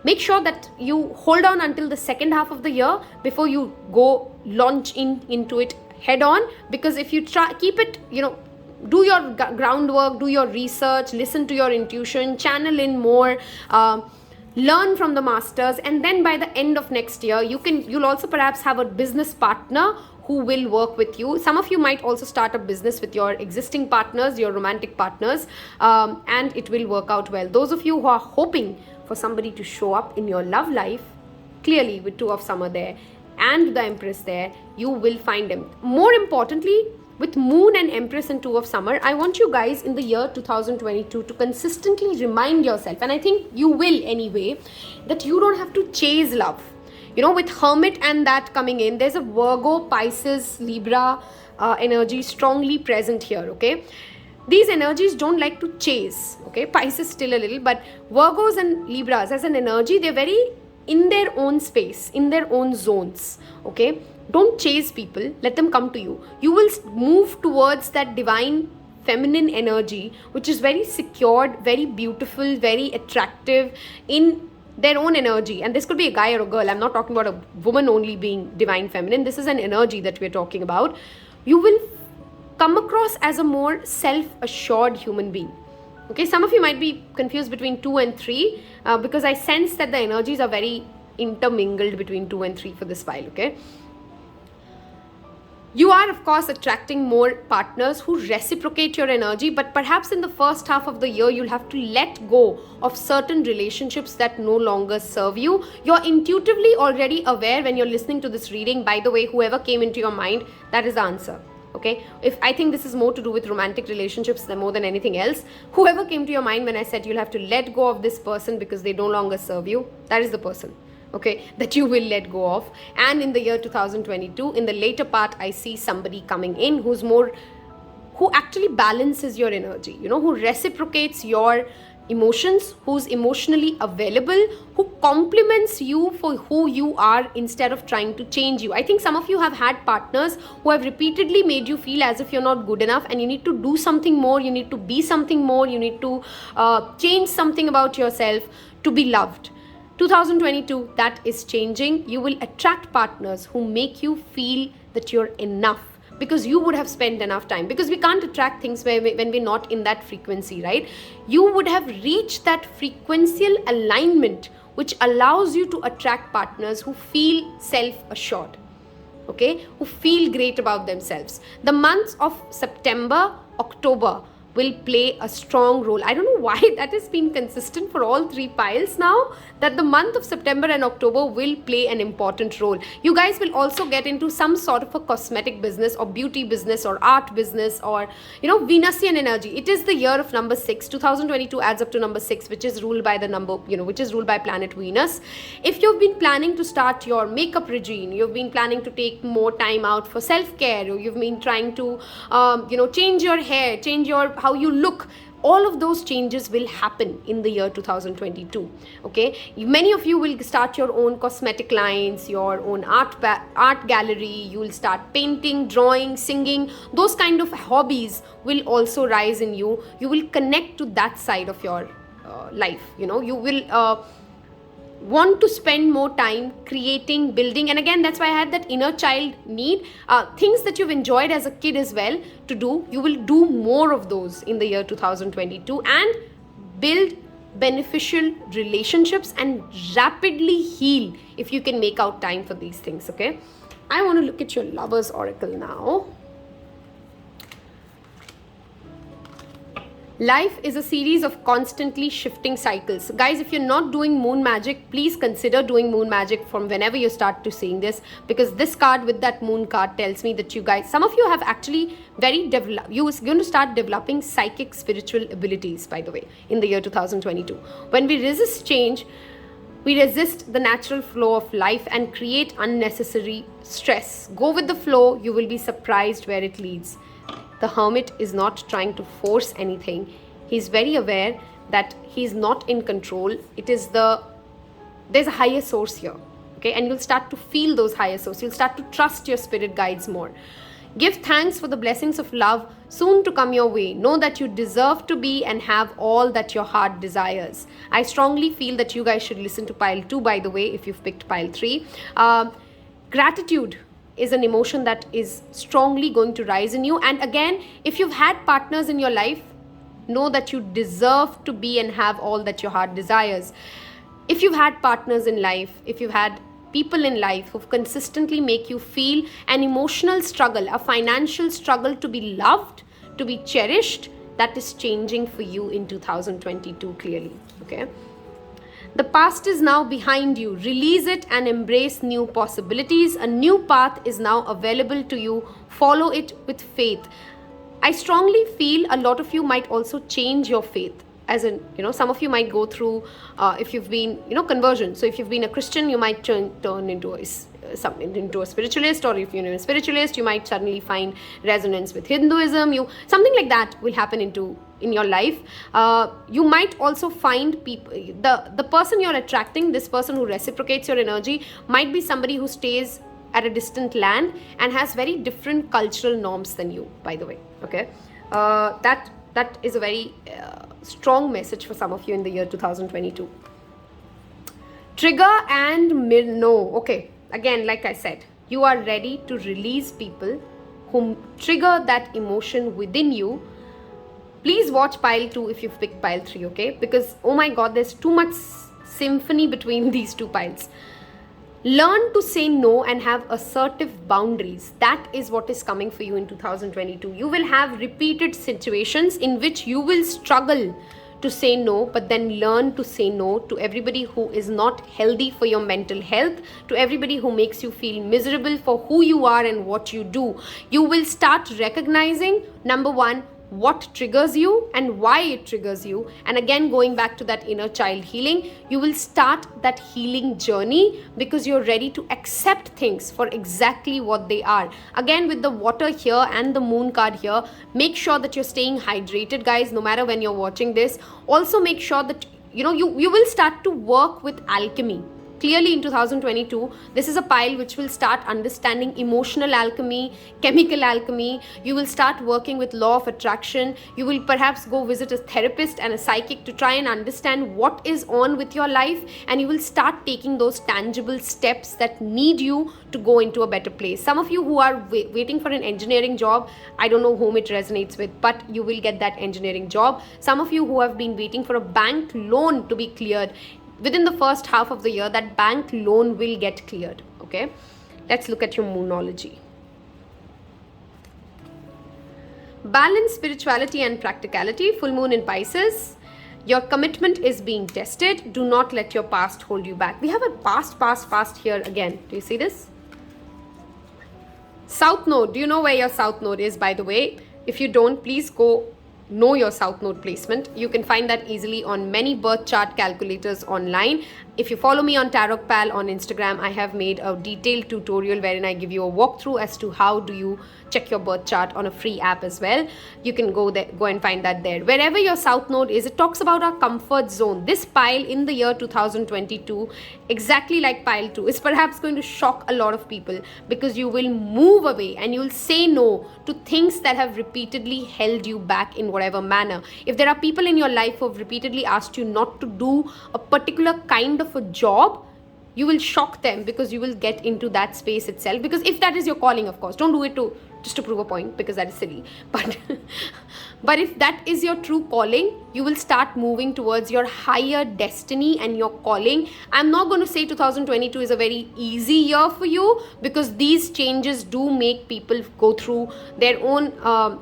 make sure that you hold on until the second half of the year before you go launch into it head on. Because if you keep it, you know, do your groundwork, do your research, listen to your intuition, channel in more, learn from the masters, and then by the end of next year, you'll also perhaps have a business partner who will work with you. Some of you might also start a business with your existing partners, your romantic partners, and it will work out well. Those of you who are hoping for somebody to show up in your love life, clearly with Two of Summer there and the Empress there, you will find them. More importantly, with Moon and Empress and Two of Summer, I want you guys in the year 2022 to consistently remind yourself, and I think you will anyway, that you don't have to chase love. You know, with Hermit and that coming in, there's a Virgo, Pisces, Libra energy strongly present here, okay? These energies don't like to chase, okay? Pisces still a little, but Virgos and Libras as an energy, they're very in their own space, in their own zones, okay? Don't chase people, let them come to you. You will move towards that divine feminine energy, which is very secured, very beautiful, very attractive in their own energy. And this could be a guy or a girl. I'm not talking about a woman only being divine feminine. This is an energy that we're talking about. You will come across as a more self-assured human being. Okay, some of you might be confused between 2 and 3 because I sense that the energies are very intermingled between 2 and 3 for this file, okay? You are, of course, attracting more partners who reciprocate your energy, but perhaps in the first half of the year, you'll have to let go of certain relationships that no longer serve you. You're intuitively already aware when you're listening to this reading. By the way, whoever came into your mind, that is the answer. Okay, if I think this is more to do with romantic relationships than more than anything else, whoever came to your mind when I said you'll have to let go of this person because they no longer serve you, that is the person, okay, that you will let go of. And in the year 2022, in the later part, I see somebody coming in who actually balances your energy, you know, who reciprocates your emotions, who's emotionally available, who compliments you for who you are instead of trying to change you. I think some of you have had partners who have repeatedly made you feel as if you're not good enough and you need to do something more, you need to be something more, you need to change something about yourself to be loved. 2022, that is changing. You will attract partners who make you feel that you're enough, because you would have spent enough time, because we can't attract things when we're not in that frequency, right? You would have reached that frequential alignment which allows you to attract partners who feel self-assured, okay, who feel great about themselves. The months of September, October will play a strong role. I don't know why that has been consistent for all three piles now, that the month of September and October will play an important role. You guys will also get into some sort of a cosmetic business or beauty business or art business or, Venusian energy. It is the year of number 6. 2022 adds up to number 6, which is ruled by the number, which is ruled by planet Venus. If you've been planning to start your makeup regime, you've been planning to take more time out for self-care, or you've been trying to, change your hair, change your how you look, all of those changes will happen in the year 2022. Okay, many of you will start your own cosmetic lines, your own art gallery. You will start painting, drawing, singing. Those kind of hobbies will also rise in you. You will connect to that side of your life. You will want to spend more time creating, building, and again, that's why I had that inner child need. Things that you've enjoyed as a kid as well to do, you will do more of those in the year 2022 and build beneficial relationships and rapidly heal if you can make out time for these things. Okay, I want to look at your Lover's Oracle now. Life is a series of constantly shifting cycles. Guys, if you're not doing moon magic, please consider doing moon magic from whenever you start to seeing this, because this card with that moon card tells me that you guys, some of you have actually you're going to start developing psychic spiritual abilities, by the way, in the year 2022. When we resist change, we resist the natural flow of life and create unnecessary stress. Go with the flow, you will be surprised where it leads. The Hermit is not trying to force anything. He's very aware that he's not in control. There's a higher source here, okay? And you'll start to feel those higher sources. You'll start to trust your spirit guides more. Give thanks for the blessings of love soon to come your way. Know that you deserve to be and have all that your heart desires. I strongly feel that you guys should listen to pile 2, by the way, if you've picked pile 3. Gratitude is an emotion that is strongly going to rise in you. And again, if you've had partners in your life, know that you deserve to be and have all that your heart desires. If you've had partners in life, if you've had people in life who consistently make you feel an emotional struggle, a financial struggle to be loved, to be cherished, that is changing for you in 2022 clearly, okay? The past is now behind you. Release it and embrace new possibilities. A new path is now available to you. Follow it with faith. I strongly feel a lot of you might also change your faith. As in, some of you might go through, if you've been, conversion. So if you've been a Christian, you might turn into a spiritualist, or if you're a spiritualist, you might suddenly find resonance with Hinduism. Something like that will happen in your life. You might also find people, the person you're attracting, this person who reciprocates your energy, might be somebody who stays at a distant land and has very different cultural norms than you, by the way, okay? That is a very strong message for some of you in the year 2022. Trigger and no. Okay, again, like I said, you are ready to release people who trigger that emotion within you. Please watch pile 2 if you've picked pile 3, okay? Because, oh my God, there's too much symphony between these two piles. Learn to say no and have assertive boundaries. That is what is coming for you in 2022. You will have repeated situations in which you will struggle to say no, but then learn to say no to everybody who is not healthy for your mental health, to everybody who makes you feel miserable for who you are and what you do. You will start recognizing, number 1, what triggers you and why it triggers you. And again, going back to that inner child healing, you will start that healing journey because you're ready to accept things for exactly what they are. Again, with the water here and the moon card here, make sure that you're staying hydrated, guys, no matter when you're watching this. Also make sure that you will start to work with alchemy. clearly in 2022, this is a pile which will start understanding emotional alchemy, chemical alchemy. You will start working with law of attraction. You will perhaps go visit a therapist and a psychic to try and understand what is on with your life, and you will start taking those tangible steps that need you to go into a better place. Some of you who are waiting for an engineering job, I don't know whom it resonates with, but you will get that engineering job. Some of you who have been waiting for a bank loan to be cleared, within the first half of the year, that bank loan will get cleared. Okay, let's look at your moonology. Balance spirituality and practicality. Full moon in Pisces. Your commitment is being tested. Do not let your past hold you back. We have a past here again. Do you see this? South node. Do you know where your south node is, by the way? If you don't, please go know your south node placement. You can find that easily on many birth chart calculators online. If you follow me on Taropal on Instagram, I have made a detailed tutorial wherein I give you a walkthrough as to how do you check your birth chart on a free app as well. You can go and find that there. Wherever your south node is, it talks about our comfort zone. This pile in the year 2022, exactly like pile 2, is perhaps going to shock a lot of people, because you will move away and you'll say no to things that have repeatedly held you back in whatever manner. If there are people in your life who have repeatedly asked you not to do a particular kind of a job, you will shock them, because you will get into that space itself. Because if that is your calling, of course, don't do it just to prove a point, because that is silly. But if that is your true calling, you will start moving towards your higher destiny and your calling. I'm not going to say 2022 is a very easy year for you, because these changes do make people go through their own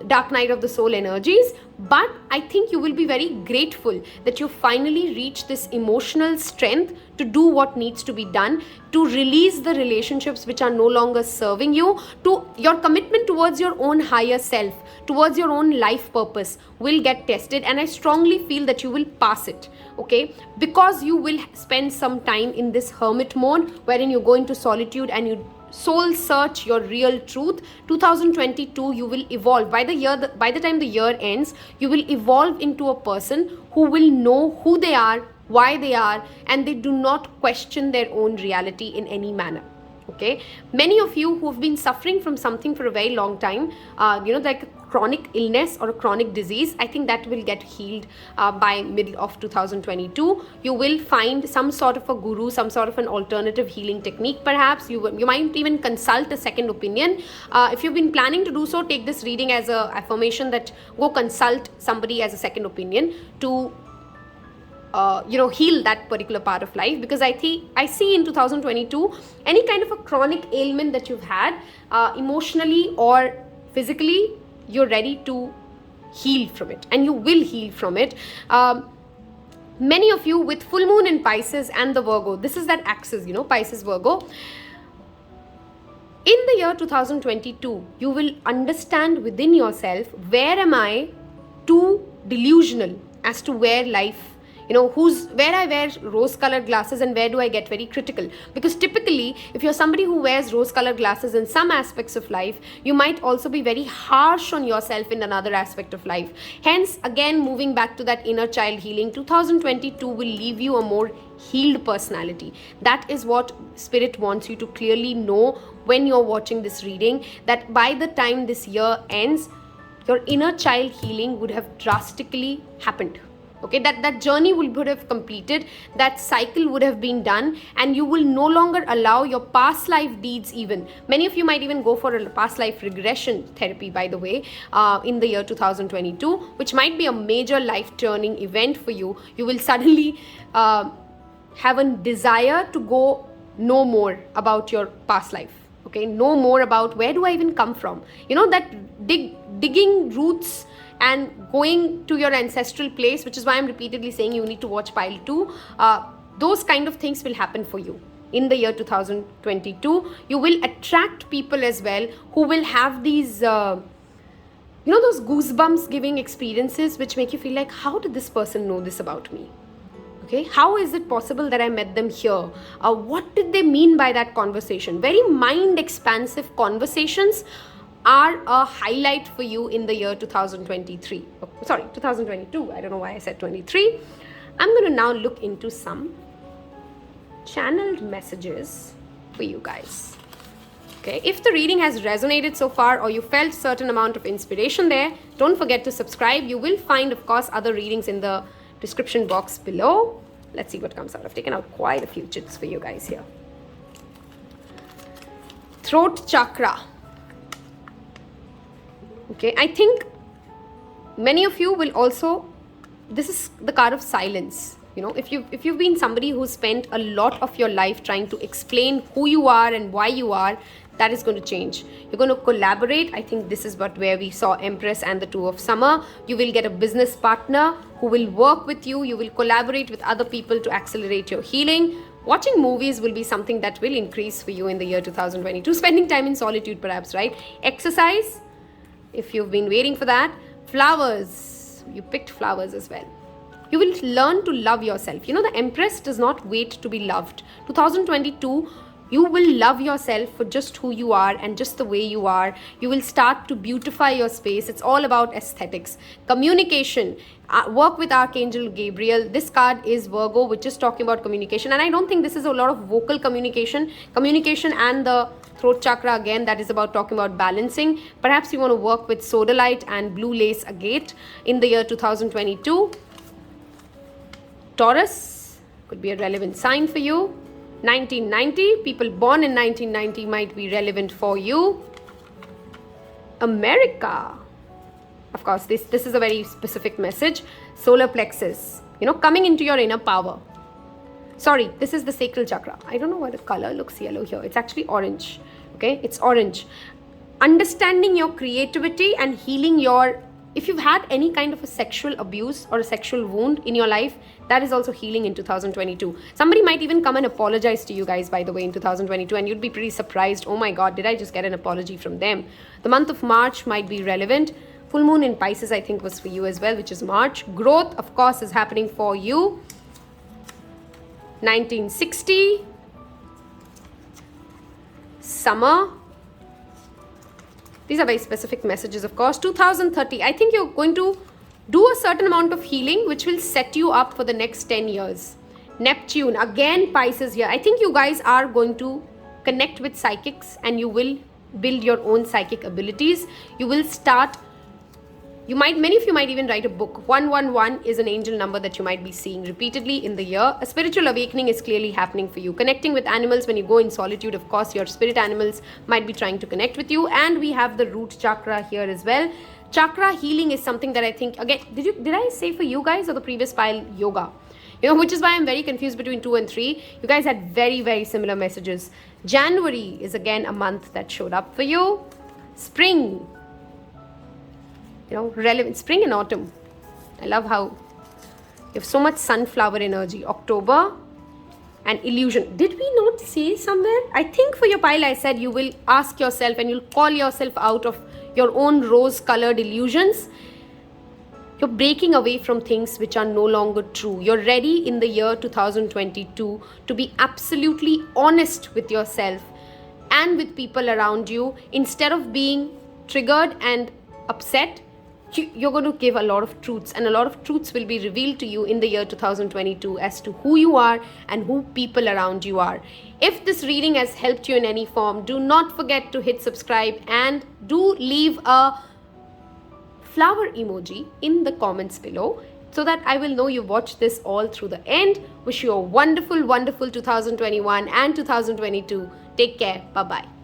dark night of the soul energies. But I think you will be very grateful that you finally reach this emotional strength to do what needs to be done, to release the relationships which are no longer serving you, to your commitment towards your own higher self, towards your own life purpose will get tested. And I strongly feel that you will pass it, okay? Because you will spend some time in this hermit mode, wherein you go into solitude and you soul search your real truth. 2022, you will evolve. By the time the year ends, you will evolve into a person who will know who they are, why they are, and they do not question their own reality in any manner. Okay, many of you who have been suffering from something for a very long time, like a chronic illness or a chronic disease, I think that will get healed by middle of 2022. You will find some sort of a guru, some sort of an alternative healing technique. Perhaps you might even consult a second opinion. If you've been planning to do so, take this reading as a affirmation that go consult somebody as a second opinion to heal that particular part of life. Because I see in 2022, any kind of a chronic ailment that you've had, emotionally or physically, you're ready to heal from it, and you will heal from it. Many of you with full moon in Pisces and the Virgo, this is that axis, Pisces, Virgo. In the year 2022, you will understand within yourself, where am I too delusional as to where life, where I wear rose-colored glasses and where do I get very critical. Because typically, if you're somebody who wears rose-colored glasses in some aspects of life, you might also be very harsh on yourself in another aspect of life. Hence, again, moving back to that inner child healing, 2022 will leave you a more healed personality. That is what Spirit wants you to clearly know when you're watching this reading, that by the time this year ends, your inner child healing would have drastically happened. Okay, that journey would have completed, that cycle would have been done, and you will no longer allow your past life deeds even. Many of you might even go for a past life regression therapy, by the way, in the year 2022, which might be a major life-turning event for you. You will suddenly have a desire to go know more about your past life. Okay, know more about where do I even come from. That digging roots and going to your ancestral place, which is why I'm repeatedly saying you need to watch pile 2. Those kind of things will happen for you in the year 2022. You will attract people as well who will have these those goosebumps giving experiences which make you feel like, how did this person know this about me? Okay, how is it possible that I met them here? What did they mean by that conversation? Very mind expansive conversations are a highlight for you in the year 2023. Sorry, 2022. I don't know why I said 23. I'm going to now look into some channeled messages for you guys. Okay, if the reading has resonated so far or you felt certain amount of inspiration there, don't forget to subscribe. You will find, of course, other readings in the description box below. Let's see what comes out. I've taken out quite a few chits for you guys here. Throat chakra. Okay, I think many of you will also, this is the card of silence. You know, if you've been somebody who spent a lot of your life trying to explain who you are and why you are, that is going to change. You're going to collaborate. I think this is where we saw Empress and the Two of Summer. You will get a business partner who will work with you. You will collaborate with other people to accelerate your healing. Watching movies will be something that will increase for you in the year 2022. Spending time in solitude perhaps, right? Exercise, if you've been waiting for that. Flowers, you picked flowers as well. You will learn to love yourself. You know, the Empress does not wait to be loved. 2022, you will love yourself for just who you are and just the way you are. You will start to beautify your space. It's all about aesthetics. Communication, work with Archangel Gabriel. This card is Virgo, which is talking about communication. And I don't think this is a lot of vocal communication. Communication and the throat chakra, again, that is about talking about balancing. Perhaps you want to work with sodalite and blue lace agate in the year 2022. Taurus could be a relevant sign for you. 1990, people born in 1990 might be relevant for you. America, of course, this is a very specific message. Solar plexus, you know, coming into your inner power. Sorry, this is the sacral chakra. I don't know why the color looks yellow here. It's actually orange. Okay, it's orange. Understanding your creativity and healing your, if you've had any kind of a sexual abuse or a sexual wound in your life, that is also healing in 2022. Somebody might even come and apologize to you guys, by the way, in 2022, and you'd be pretty surprised. Oh my God, did I just get an apology from them? The month of March might be relevant. Full moon in Pisces, I think, was for you as well, which is March. Growth, of course, is happening for you. 1960. Summer. These are very specific messages, of course. 2030, I think you're going to do a certain amount of healing which will set you up for the next 10 years. Neptune, again Pisces here. I think you guys are going to connect with psychics and you will build your own psychic abilities. You will start, many of you might even write a book. 111 is an angel number that you might be seeing repeatedly in the year. A spiritual awakening is clearly happening for you. Connecting with animals when you go in solitude, of course, your spirit animals might be trying to connect with you. And we have the root chakra here as well. Chakra healing is something that I think, again, did I say for you guys or the previous pile, yoga? You know, which is why I'm very confused between 2 and 3. You guys had very, very similar messages. January is again a month that showed up for you. Spring, you know, relevant. Spring and autumn. I love how you have so much sunflower energy. October and illusion. Did we not say somewhere? I think for your pile I said you will ask yourself and you'll call yourself out of your own rose-colored illusions. You're breaking away from things which are no longer true. You're ready in the year 2022 to be absolutely honest with yourself and with people around you. Instead of being triggered and upset, you're going to give a lot of truths, and a lot of truths will be revealed to you in the year 2022 as to who you are and who people around you are. If this reading has helped you in any form, do not forget to hit subscribe and do leave a flower emoji in the comments below so that I will know you watched this all through the end. Wish you a wonderful, wonderful 2021 and 2022. Take care. Bye-bye.